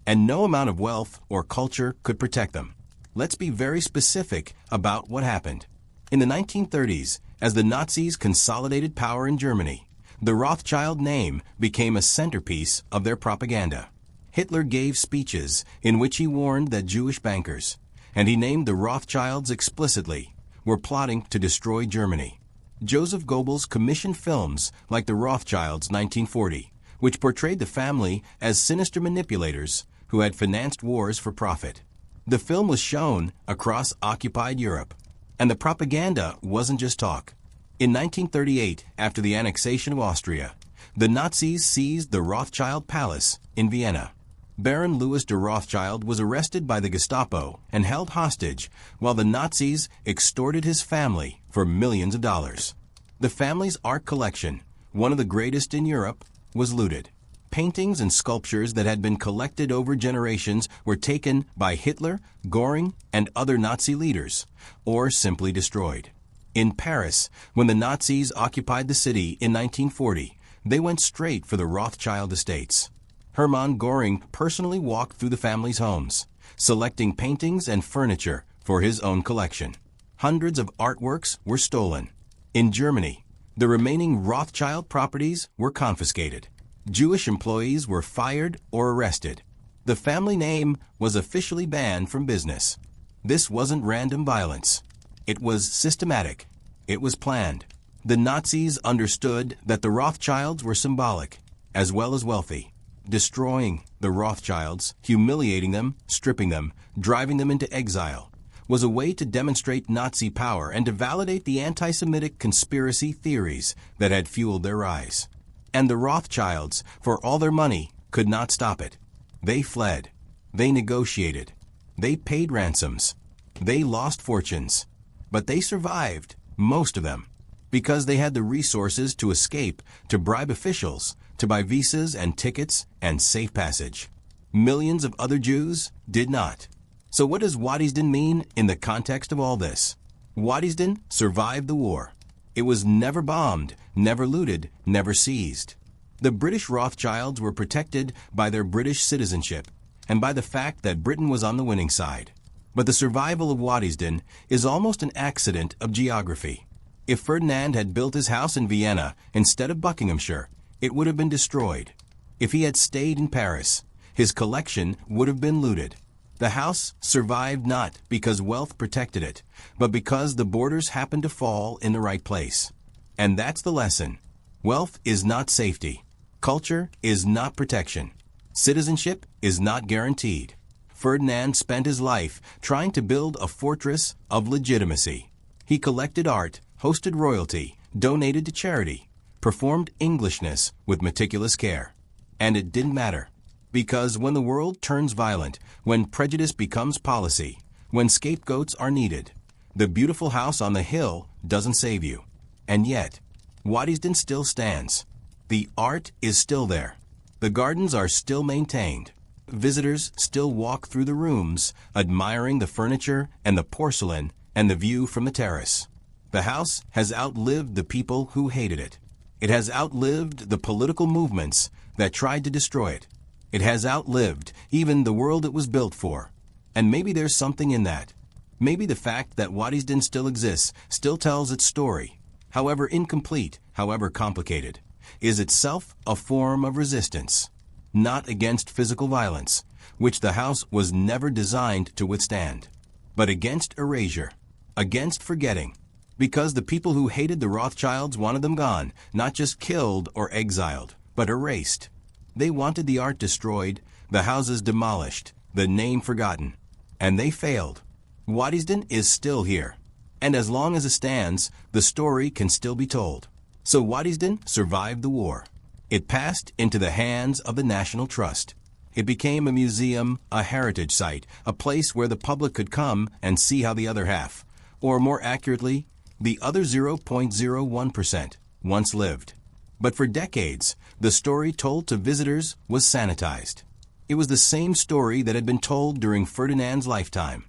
And no amount of wealth or culture could protect them. Let's be very specific about what happened. In the 1930s, as the Nazis consolidated power in Germany, the Rothschild name became a centerpiece of their propaganda. Hitler gave speeches in which he warned that Jewish bankers, and he named the Rothschilds explicitly, were plotting to destroy Germany. Joseph Goebbels commissioned films like The Rothschilds 1940, which portrayed the family as sinister manipulators who had financed wars for profit. The film was shown across occupied Europe, and the propaganda wasn't just talk. In 1938, after the annexation of Austria, the Nazis seized the Rothschild Palace in Vienna. Baron Louis de Rothschild was arrested by the Gestapo and held hostage while the Nazis extorted his family for millions of dollars. The family's art collection, one of the greatest in Europe, was looted. Paintings and sculptures that had been collected over generations were taken by Hitler, Göring, and other Nazi leaders, or simply destroyed. In Paris, when the Nazis occupied the city in 1940, they went straight for the Rothschild estates. Hermann Göring personally walked through the family's homes, selecting paintings and furniture for his own collection. Hundreds of artworks were stolen. In Germany, the remaining Rothschild properties were confiscated. Jewish employees were fired or arrested. The family name was officially banned from business. This wasn't random violence. It was systematic. It was planned. The Nazis understood that the Rothschilds were symbolic, as well as wealthy. Destroying the Rothschilds, humiliating them, stripping them, driving them into exile, was a way to demonstrate Nazi power and to validate the anti-Semitic conspiracy theories that had fueled their rise. And the Rothschilds, for all their money, could not stop it. They fled. They negotiated. They paid ransoms. They lost fortunes. But they survived, most of them, because they had the resources to escape, to bribe officials, to buy visas and tickets and safe passage. Millions of other Jews did not. So what does Waddesdon mean in the context of all this? Waddesdon survived the war. It was never bombed, never looted, never seized. The British Rothschilds were protected by their British citizenship and by the fact that Britain was on the winning side. But the survival of Waddesdon is almost an accident of geography. If Ferdinand had built his house in Vienna instead of Buckinghamshire, it would have been destroyed. If he had stayed in Paris, his collection would have been looted. The house survived not because wealth protected it, but because the borders happened to fall in the right place. And that's the lesson. Wealth is not safety. Culture is not protection. Citizenship is not guaranteed. Ferdinand spent his life trying to build a fortress of legitimacy. He collected art, hosted royalty, donated to charity, performed Englishness with meticulous care. And it didn't matter. Because when the world turns violent, when prejudice becomes policy, when scapegoats are needed, the beautiful house on the hill doesn't save you. And yet, Waddesdon still stands. The art is still there. The gardens are still maintained. Visitors still walk through the rooms, admiring the furniture and the porcelain and the view from the terrace. The house has outlived the people who hated it. It has outlived the political movements that tried to destroy it. It has outlived even the world it was built for. And maybe there's something in that. Maybe the fact that Waddesdon still exists, still tells its story, however incomplete, however complicated, is itself a form of resistance. Not against physical violence, which the house was never designed to withstand, but against erasure, against forgetting, because the people who hated the Rothschilds wanted them gone, not just killed or exiled, but erased. They wanted the art destroyed, the houses demolished, the name forgotten. And they failed. Waddesdon is still here. And as long as it stands, the story can still be told. So Waddesdon survived the war. It passed into the hands of the National Trust. It became a museum, a heritage site, a place where the public could come and see how the other half, or more accurately, the other 0.01%, once lived. But for decades, the story told to visitors was sanitized. It was the same story that had been told during Ferdinand's lifetime,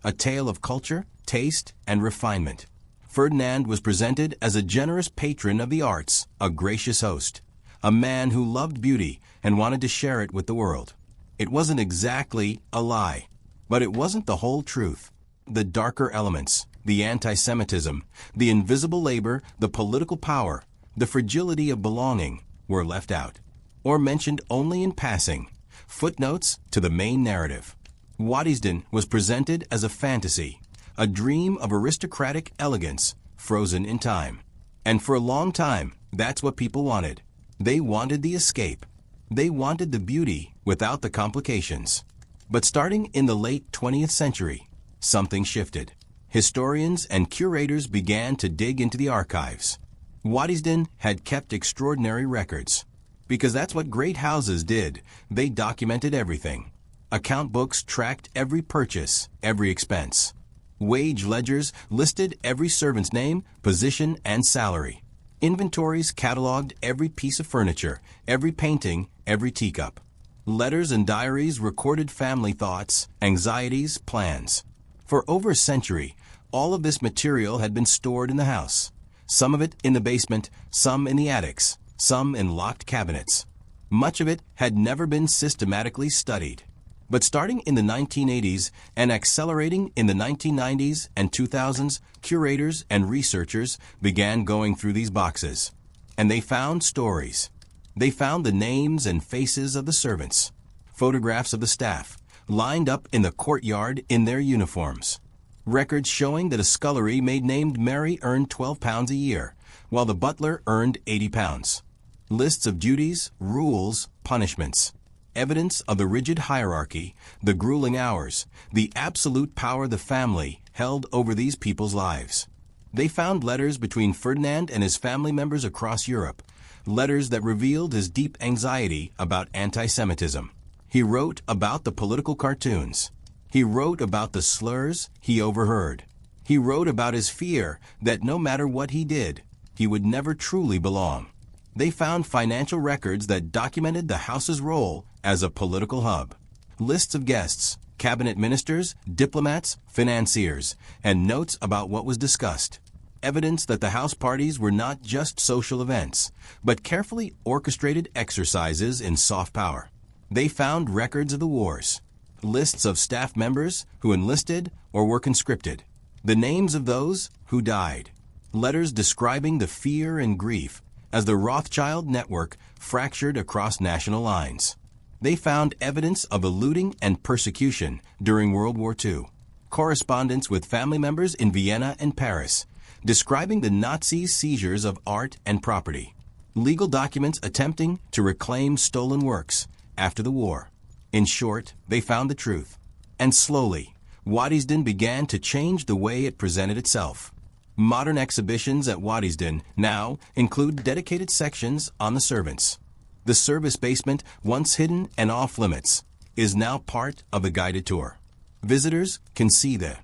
a tale of culture, taste, and refinement. Ferdinand was presented as a generous patron of the arts, a gracious host, a man who loved beauty and wanted to share it with the world. It wasn't exactly a lie, but it wasn't the whole truth. The darker elements, the anti-Semitism, the invisible labor, the political power, the fragility of belonging were left out, or mentioned only in passing, footnotes to the main narrative. Waddesdon was presented as a fantasy, a dream of aristocratic elegance frozen in time. And for a long time, that's what people wanted. They wanted the escape. They wanted the beauty without the complications. But starting in the late 20th century, something shifted. Historians and curators began to dig into the archives. Waddesdon had kept extraordinary records. Because that's what great houses did. They documented everything. Account books tracked every purchase, every expense. Wage ledgers listed every servant's name, position, and salary. Inventories cataloged every piece of furniture, every painting, every teacup. Letters and diaries recorded family thoughts, anxieties, plans. For over a century, all of this material had been stored in the house. Some of it in the basement, some in the attics, some in locked cabinets. Much of it had never been systematically studied. But starting in the 1980s and accelerating in the 1990s and 2000s, curators and researchers began going through these boxes. And they found stories. They found the names and faces of the servants, photographs of the staff, lined up in the courtyard in their uniforms. Records showing that a scullery maid named Mary earned £12 a year, while the butler earned £80. Lists of duties, rules, punishments. Evidence of the rigid hierarchy, the grueling hours, the absolute power the family held over these people's lives. They found letters between Ferdinand and his family members across Europe, letters that revealed his deep anxiety about anti-Semitism. He wrote about the political cartoons. He wrote about the slurs he overheard. He wrote about his fear that no matter what he did, he would never truly belong. They found financial records that documented the house's role as a political hub. Lists of guests, cabinet ministers, diplomats, financiers, and notes about what was discussed. Evidence that the house parties were not just social events, but carefully orchestrated exercises in soft power. They found records of the wars, lists of staff members who enlisted or were conscripted, the names of those who died, letters describing the fear and grief as the Rothschild network fractured across national lines. They found evidence of the looting and persecution during World War II, correspondence with family members in Vienna and Paris, describing the Nazi seizures of art and property, legal documents attempting to reclaim stolen works after the war. In short, they found the truth. And slowly, Waddesdon began to change the way it presented itself. Modern exhibitions at Waddesdon now include dedicated sections on the servants. The service basement, once hidden and off-limits, is now part of the guided tour. Visitors can see the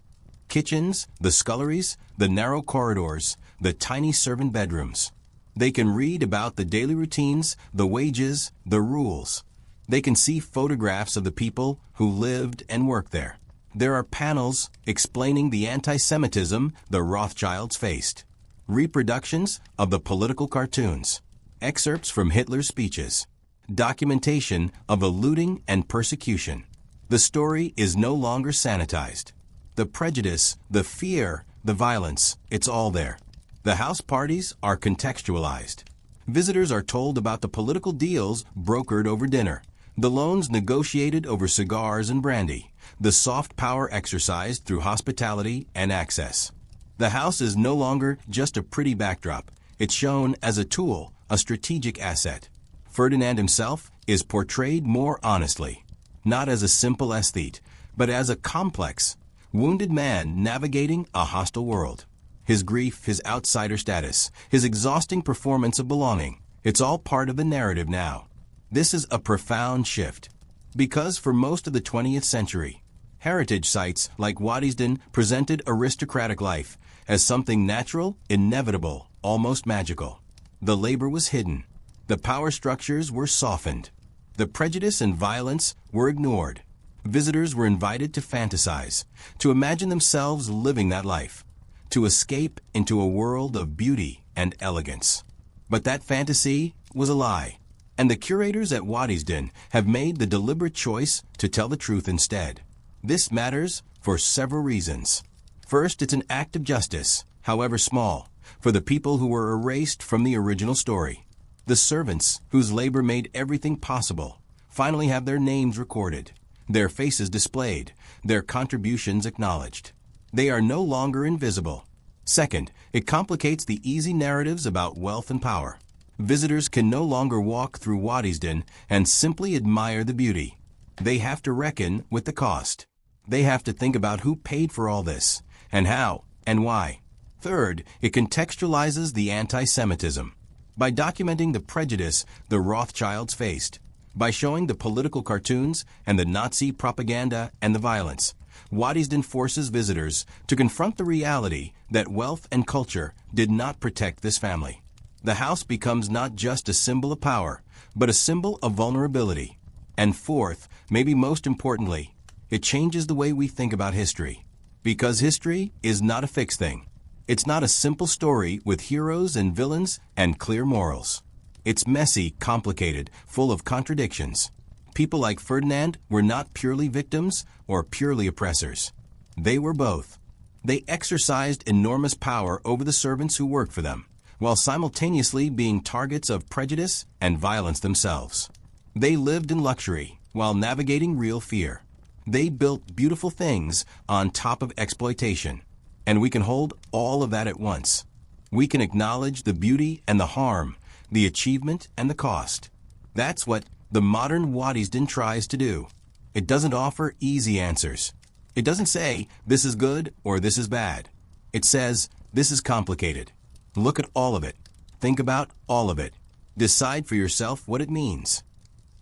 kitchens, the sculleries, the narrow corridors, the tiny servant bedrooms. They can read about the daily routines, the wages, the rules. They can see photographs of the people who lived and worked there. There are panels explaining the anti-Semitism the Rothschilds faced, reproductions of the political cartoons, excerpts from Hitler's speeches, documentation of the looting and persecution. The story is no longer sanitized. The prejudice, the fear, the violence, it's all there. The house parties are contextualized. Visitors are told about the political deals brokered over dinner, the loans negotiated over cigars and brandy, the soft power exercised through hospitality and access. The house is no longer just a pretty backdrop. It's shown as a tool, a strategic asset. Ferdinand himself is portrayed more honestly, not as a simple aesthete, but as a complex, wounded man navigating a hostile world. His grief, his outsider status, his exhausting performance of belonging, it's all part of the narrative now. This is a profound shift, because for most of the 20th century, heritage sites like Waddesdon presented aristocratic life as something natural, inevitable, almost magical. The labor was hidden. The power structures were softened. The prejudice and violence were ignored. Visitors were invited to fantasize, to imagine themselves living that life, to escape into a world of beauty and elegance. But that fantasy was a lie. And the curators at Waddesdon have made the deliberate choice to tell the truth instead. This matters for several reasons. First, it's an act of justice, however small, for the people who were erased from the original story. The servants, whose labor made everything possible, finally have their names recorded, their faces displayed, their contributions acknowledged. They are no longer invisible. Second, it complicates the easy narratives about wealth and power. Visitors can no longer walk through Waddesdon and simply admire the beauty. They have to reckon with the cost. They have to think about who paid for all this, and how, and why. Third, it contextualizes the anti-Semitism. By documenting the prejudice the Rothschilds faced, by showing the political cartoons and the Nazi propaganda and the violence, Waddesdon forces visitors to confront the reality that wealth and culture did not protect this family. The house becomes not just a symbol of power, but a symbol of vulnerability. And fourth, maybe most importantly, it changes the way we think about history. Because history is not a fixed thing. It's not a simple story with heroes and villains and clear morals. It's messy, complicated, full of contradictions. People like Ferdinand were not purely victims or purely oppressors. They were both. They exercised enormous power over the servants who worked for them, while simultaneously being targets of prejudice and violence themselves. They lived in luxury while navigating real fear. They built beautiful things on top of exploitation. And we can hold all of that at once. We can acknowledge the beauty and the harm, the achievement and the cost. That's what the modern Waddesdon tries to do. It doesn't offer easy answers. It doesn't say, this is good or this is bad. It says, this is complicated. Look at all of it. Think about all of it. Decide for yourself what it means.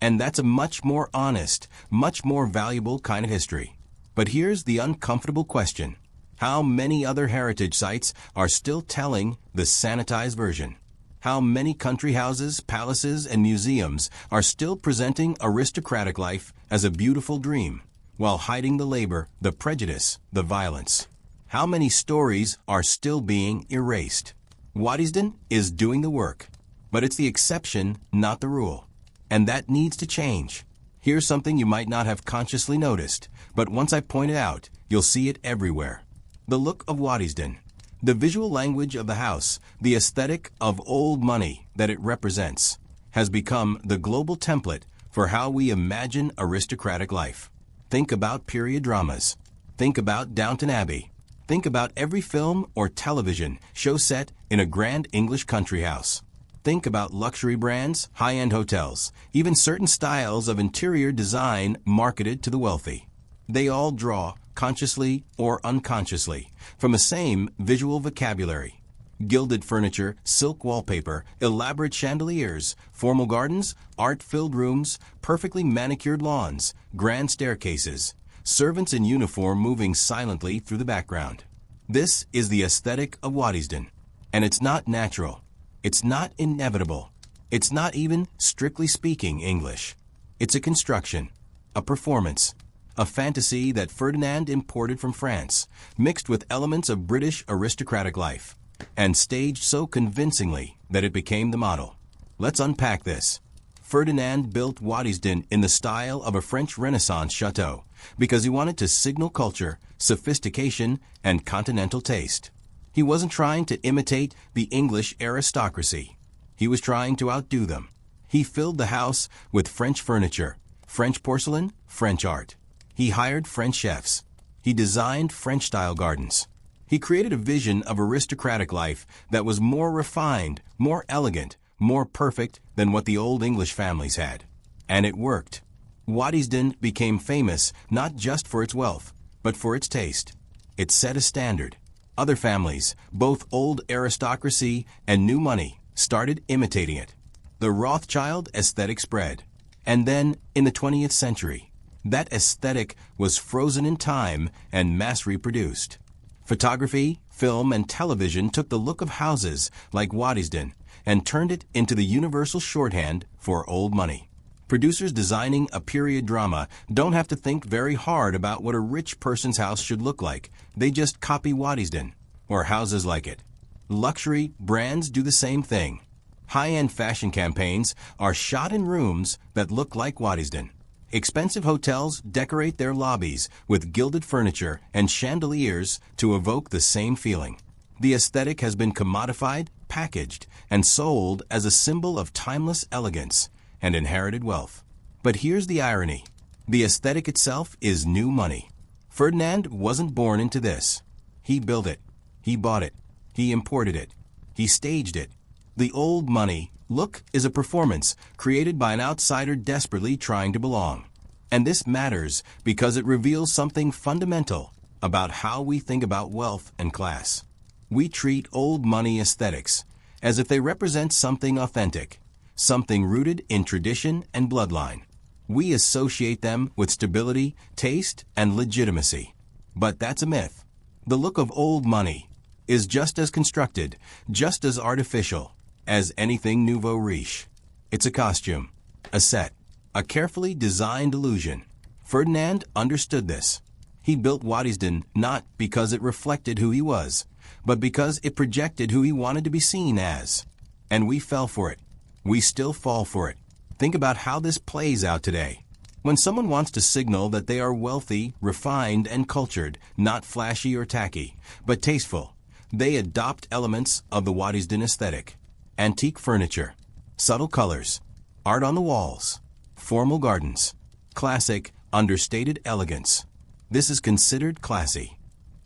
And that's a much more honest, much more valuable kind of history. But here's the uncomfortable question. How many other heritage sites are still telling the sanitized version? How many country houses, palaces, and museums are still presenting aristocratic life as a beautiful dream, while hiding the labor, the prejudice, the violence? How many stories are still being erased? Waddesdon is doing the work, but it's the exception, not the rule. And that needs to change. Here's something you might not have consciously noticed, but once I point it out, you'll see it everywhere. The look of Waddesdon, the visual language of the house, the aesthetic of old money that it represents, has become the global template for how we imagine aristocratic life. Think about period dramas. Think about Downton Abbey. Think about every film or television show set in a grand English country house. Think about luxury brands, high-end hotels, even certain styles of interior design marketed to the wealthy. They all draw, consciously or unconsciously, from the same visual vocabulary. Gilded furniture, silk wallpaper, elaborate chandeliers, formal gardens, art-filled rooms, perfectly manicured lawns, grand staircases, servants in uniform moving silently through the background. This is the aesthetic of Waddesdon, and it's not natural. It's not inevitable. It's not even, strictly speaking, English. It's a construction, a performance, a fantasy that Ferdinand imported from France, mixed with elements of British aristocratic life, and staged so convincingly that it became the model. Let's unpack this. Ferdinand built Waddesdon in the style of a French Renaissance château because he wanted to signal culture, sophistication, and continental taste. He wasn't trying to imitate the English aristocracy. He was trying to outdo them. He filled the house with French furniture, French porcelain, French art. He hired French chefs. He designed French-style gardens. He created a vision of aristocratic life that was more refined, more elegant, more perfect than what the old English families had. And it worked. Waddesdon became famous not just for its wealth, but for its taste. It set a standard. Other families, both old aristocracy and new money, started imitating it. The Rothschild aesthetic spread. And then, in the 20th century, that aesthetic was frozen in time and mass reproduced. Photography, film, and television took the look of houses like Waddesdon and turned it into the universal shorthand for old money. Producers designing a period drama don't have to think very hard about what a rich person's house should look like. They just copy Waddesdon, or houses like it. Luxury brands do the same thing. High-end fashion campaigns are shot in rooms that look like Waddesdon. Expensive hotels decorate their lobbies with gilded furniture and chandeliers to evoke the same feeling. The aesthetic has been commodified, packaged, and sold as a symbol of timeless elegance and inherited wealth. But here's the irony. The aesthetic itself is new money. Ferdinand wasn't born into this. He built it. He bought it. He imported it. He staged it. The old money look is a performance created by an outsider desperately trying to belong. And this matters because it reveals something fundamental about how we think about wealth and class. We treat old money aesthetics as if they represent something authentic, something rooted in tradition and bloodline. We associate them with stability, taste, and legitimacy. But that's a myth. The look of old money is just as constructed, just as artificial as anything nouveau riche. It's a costume, a set, a carefully designed illusion. Ferdinand understood this. He built Waddesdon not because it reflected who he was, but because it projected who he wanted to be seen as. And we fell for it. We still fall for it. Think about how this plays out today. When someone wants to signal that they are wealthy, refined, and cultured, not flashy or tacky, but tasteful, they adopt elements of the Waddesdon aesthetic. Antique furniture, subtle colors, art on the walls, formal gardens, classic, understated elegance. This is considered classy.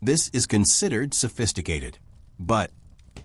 This is considered sophisticated. But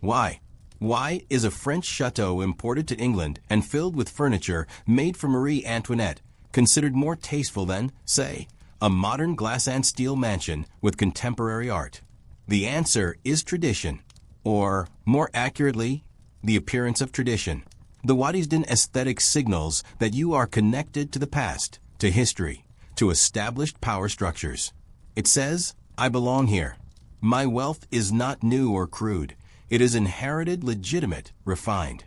why? Why is a French château imported to England and filled with furniture made for Marie Antoinette considered more tasteful than, say, a modern glass and steel mansion with contemporary art? The answer is tradition, or, more accurately, the appearance of tradition. The Waddesdon aesthetic signals that you are connected to the past, to history, to established power structures. It says, I belong here. My wealth is not new or crude. It is inherited, legitimate, refined.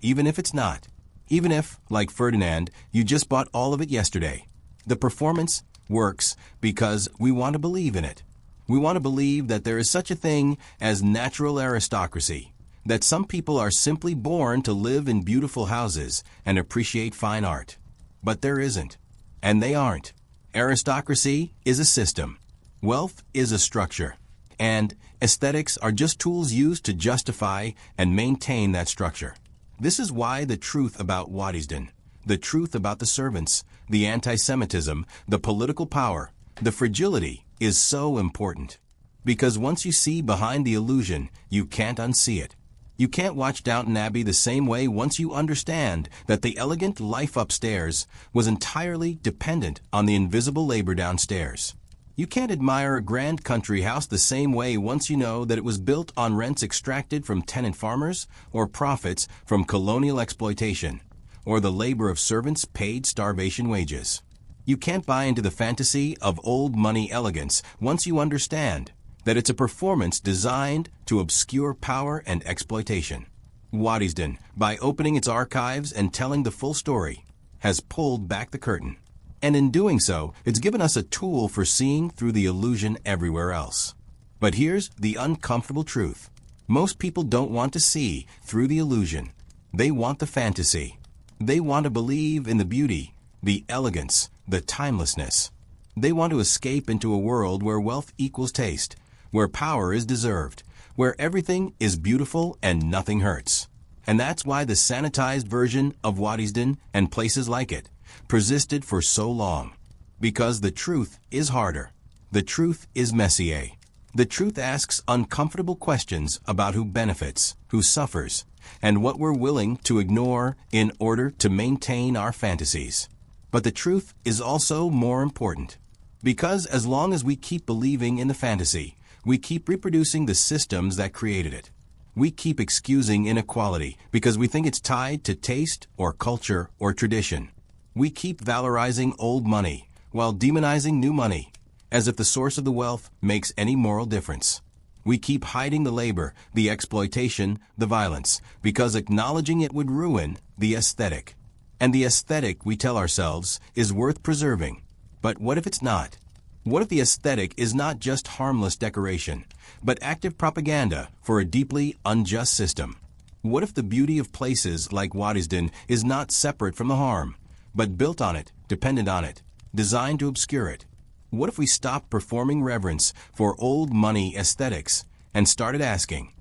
Even if it's not. Even if, like Ferdinand, you just bought all of it yesterday. The performance works because we want to believe in it. We want to believe that there is such a thing as natural aristocracy, that some people are simply born to live in beautiful houses and appreciate fine art. But there isn't. And they aren't. Aristocracy is a system. Wealth is a structure. And aesthetics are just tools used to justify and maintain that structure. This is why the truth about Waddesdon, the truth about the servants, the anti-Semitism, the political power, the fragility is so important. Because once you see behind the illusion, you can't unsee it. You can't watch Downton Abbey the same way once you understand that the elegant life upstairs was entirely dependent on the invisible labor downstairs. You can't admire a grand country house the same way once you know that it was built on rents extracted from tenant farmers or profits from colonial exploitation, or the labor of servants paid starvation wages. You can't buy into the fantasy of old money elegance once you understand that it's a performance designed to obscure power and exploitation. Waddesdon, by opening its archives and telling the full story, has pulled back the curtain. And in doing so, it's given us a tool for seeing through the illusion everywhere else. But here's the uncomfortable truth. Most people don't want to see through the illusion. They want the fantasy. They want to believe in the beauty, the elegance, the timelessness. They want to escape into a world where wealth equals taste, where power is deserved, where everything is beautiful and nothing hurts. And that's why the sanitized version of Waddesdon and places like it persisted for so long. Because the truth is harder. The truth is messier. The truth asks uncomfortable questions about who benefits, who suffers, and what we're willing to ignore in order to maintain our fantasies. But the truth is also more important. Because as long as we keep believing in the fantasy, we keep reproducing the systems that created it. We keep excusing inequality because we think it's tied to taste or culture or tradition. We keep valorizing old money while demonizing new money, as if the source of the wealth makes any moral difference. We keep hiding the labor, the exploitation, the violence, because acknowledging it would ruin the aesthetic. And the aesthetic, we tell ourselves, is worth preserving. But what if it's not? What if the aesthetic is not just harmless decoration, but active propaganda for a deeply unjust system? What if the beauty of places like Waddesdon is not separate from the harm, but built on it, dependent on it, designed to obscure it? What if we stopped performing reverence for old money aesthetics and started asking,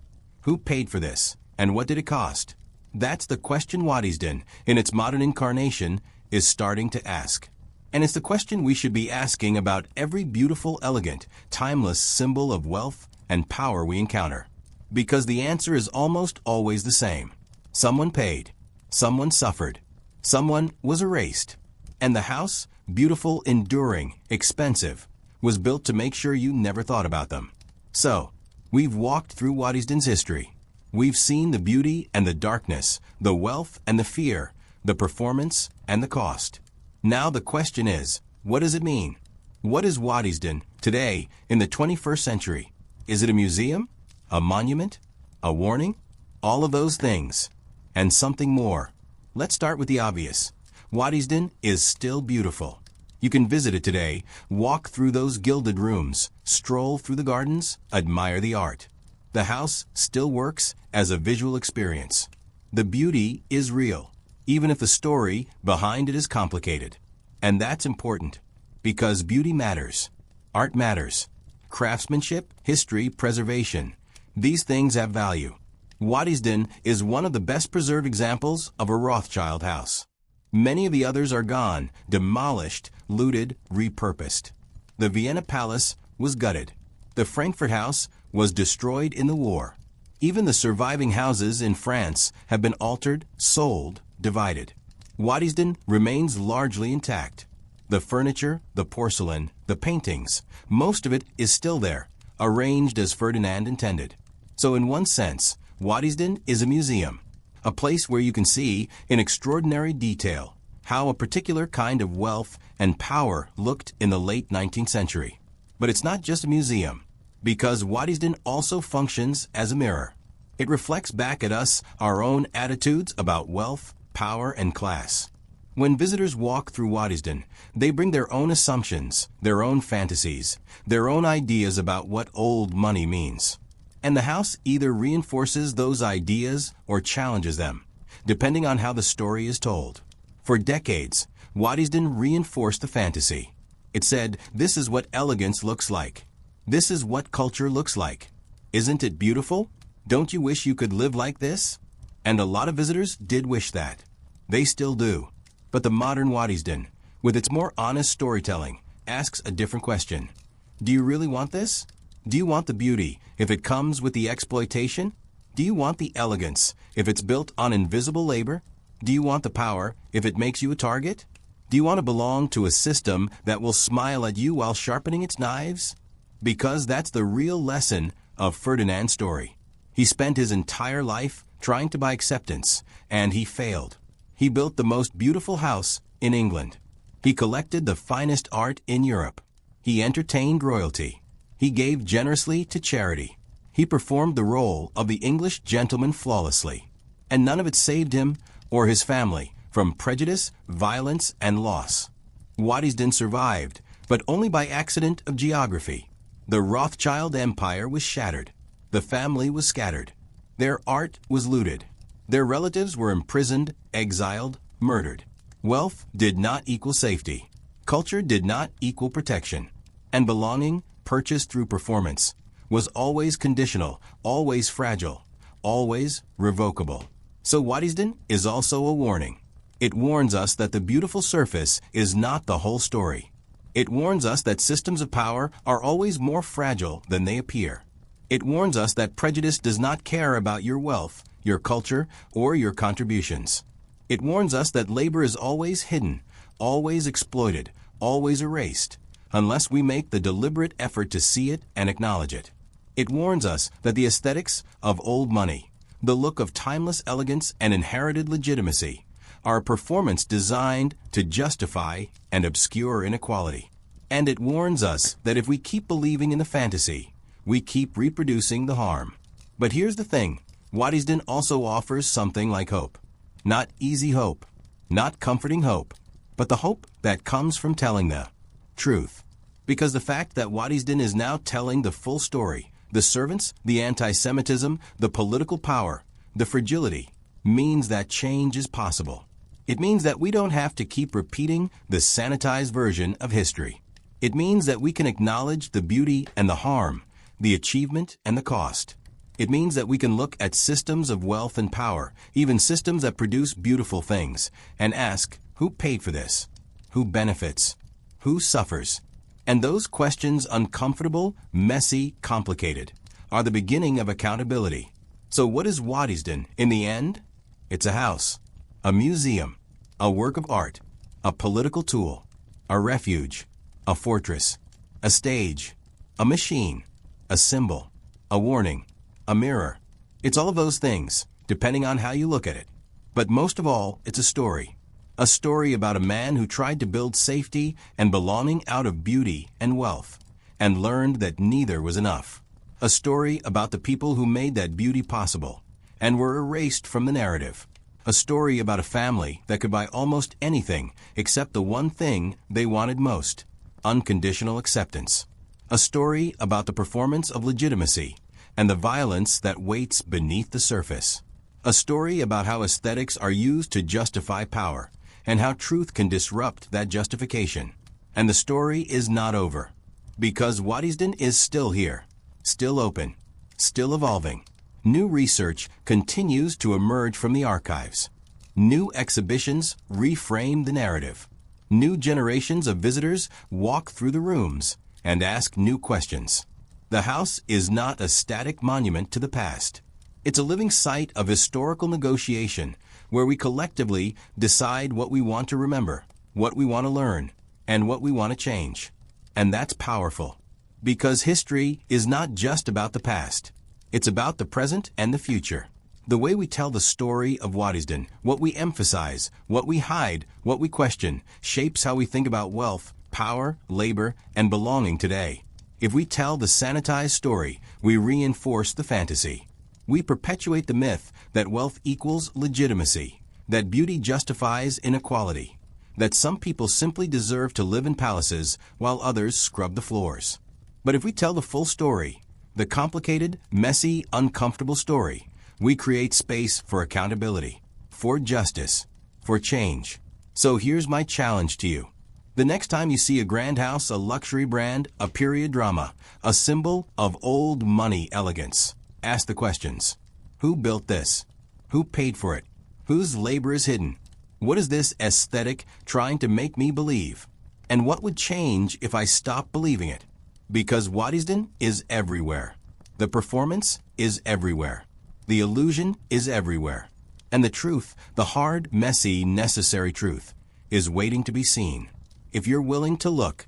who paid for this and what did it cost? That's the question Waddesdon, in its modern incarnation, is starting to ask. And it's the question we should be asking about every beautiful, elegant, timeless symbol of wealth and power we encounter. Because the answer is almost always the same. Someone paid. Someone suffered. Someone was erased. And the house, beautiful, enduring, expensive, was built to make sure you never thought about them. So, we've walked through Waddesdon's history. We've seen the beauty and the darkness, the wealth and the fear, the performance and the cost. Now the question is, what does it mean? What is Waddesdon today in the 21st century? Is it a museum? A monument? A warning? All of those things. And something more. Let's start with the obvious. Waddesdon is still beautiful. You can visit it today, walk through those gilded rooms, stroll through the gardens, admire the art. The house still works as a visual experience. The beauty is real, even if the story behind it is complicated. And that's important, because beauty matters. Art matters. Craftsmanship, history, preservation. These things have value. Waddesdon is one of the best preserved examples of a Rothschild house. Many of the others are gone, demolished, looted, repurposed. The Vienna Palace was gutted. The Frankfurt House was destroyed in the war. Even the surviving houses in France have been altered, sold, divided. Waddesdon remains largely intact. The furniture, the porcelain, the paintings, most of it is still there, arranged as Ferdinand intended. So in one sense, Waddesdon is a museum, a place where you can see in extraordinary detail how a particular kind of wealth and power looked in the late 19th century. But it's not just a museum, because Waddesdon also functions as a mirror. It reflects back at us our own attitudes about wealth, power, and class. When visitors walk through Waddesdon, they bring their own assumptions, their own fantasies, their own ideas about what old money means. And the house either reinforces those ideas or challenges them, depending on how the story is told. For decades, Waddesdon reinforced the fantasy. It said, this is what elegance looks like. This is what culture looks like. Isn't it beautiful? Don't you wish you could live like this? And a lot of visitors did wish that. They still do. But the modern Waddesdon, with its more honest storytelling, asks a different question. Do you really want this? Do you want the beauty if it comes with the exploitation? Do you want the elegance if it's built on invisible labor? Do you want the power if it makes you a target? Do you want to belong to a system that will smile at you while sharpening its knives? Because that's the real lesson of Ferdinand's story. He spent his entire life trying to buy acceptance, and he failed. He built the most beautiful house in England. He collected the finest art in Europe. He entertained royalty. He gave generously to charity. He performed the role of the English gentleman flawlessly. And none of it saved him or his family from prejudice, violence, and loss. Waddesdon survived, but only by accident of geography. The Rothschild empire was shattered. The family was scattered. Their art was looted. Their relatives were imprisoned, exiled, murdered. Wealth did not equal safety. Culture did not equal protection. And belonging, purchased through performance, was always conditional, always fragile, always revocable. So Waddesdon is also a warning. It warns us that the beautiful surface is not the whole story. It warns us that systems of power are always more fragile than they appear. It warns us that prejudice does not care about your wealth, your culture, or your contributions. It warns us that labor is always hidden, always exploited, always erased, unless we make the deliberate effort to see it and acknowledge it. It warns us that the aesthetics of old money, the look of timeless elegance and inherited legitimacy, are a performance designed to justify and obscure inequality. And it warns us that if we keep believing in the fantasy, we keep reproducing the harm. But here's the thing, Waddesdon also offers something like hope. Not easy hope, not comforting hope, but the hope that comes from telling the truth. Because the fact that Waddesdon is now telling the full story, the servants, the anti-Semitism, the political power, the fragility, means that change is possible. It means that we don't have to keep repeating the sanitized version of history. It means that we can acknowledge the beauty and the harm, the achievement and the cost. It means that we can look at systems of wealth and power, even systems that produce beautiful things, and ask, Who paid for this? Who benefits? Who suffers? And those questions, uncomfortable, messy, complicated, are the beginning of accountability. So what is Waddesdon in the end? It's a house, a museum, a work of art, a political tool, a refuge, a fortress, a stage, a machine, a symbol, a warning, a mirror. It's all of those things, depending on how you look at it. But most of all, it's a story. A story about a man who tried to build safety and belonging out of beauty and wealth, and learned that neither was enough. A story about the people who made that beauty possible, and were erased from the narrative. A story about a family that could buy almost anything except the one thing they wanted most: unconditional acceptance. A story about the performance of legitimacy and the violence that waits beneath the surface. A story about how aesthetics are used to justify power, and how truth can disrupt that justification. And the story is not over, because Waddesdon is still here, still open, still evolving. New research continues to emerge from the archives. New exhibitions reframe the narrative. New generations of visitors walk through the rooms and ask new questions. The house is not a static monument to the past. It's a living site of historical negotiation where we collectively decide what we want to remember, what we want to learn, and what we want to change. And that's powerful, because history is not just about the past. It's about the present and the future. The way we tell the story of Waddesdon, what we emphasize, what we hide, what we question, shapes how we think about wealth, power, labor, and belonging today. If we tell the sanitized story, we reinforce the fantasy. We perpetuate the myth that wealth equals legitimacy, that beauty justifies inequality, that some people simply deserve to live in palaces while others scrub the floors. But if we tell the full story, the complicated, messy, uncomfortable story, we create space for accountability, for justice, for change. So here's my challenge to you. The next time you see a grand house, a luxury brand, a period drama, a symbol of old money elegance, ask the questions. Who built this? Who paid for it? Whose labor is hidden? What is this aesthetic trying to make me believe? And what would change if I stopped believing it? Because Waddesdon is everywhere. The performance is everywhere. The illusion is everywhere. And the truth, the hard, messy, necessary truth, is waiting to be seen. If you're willing to look,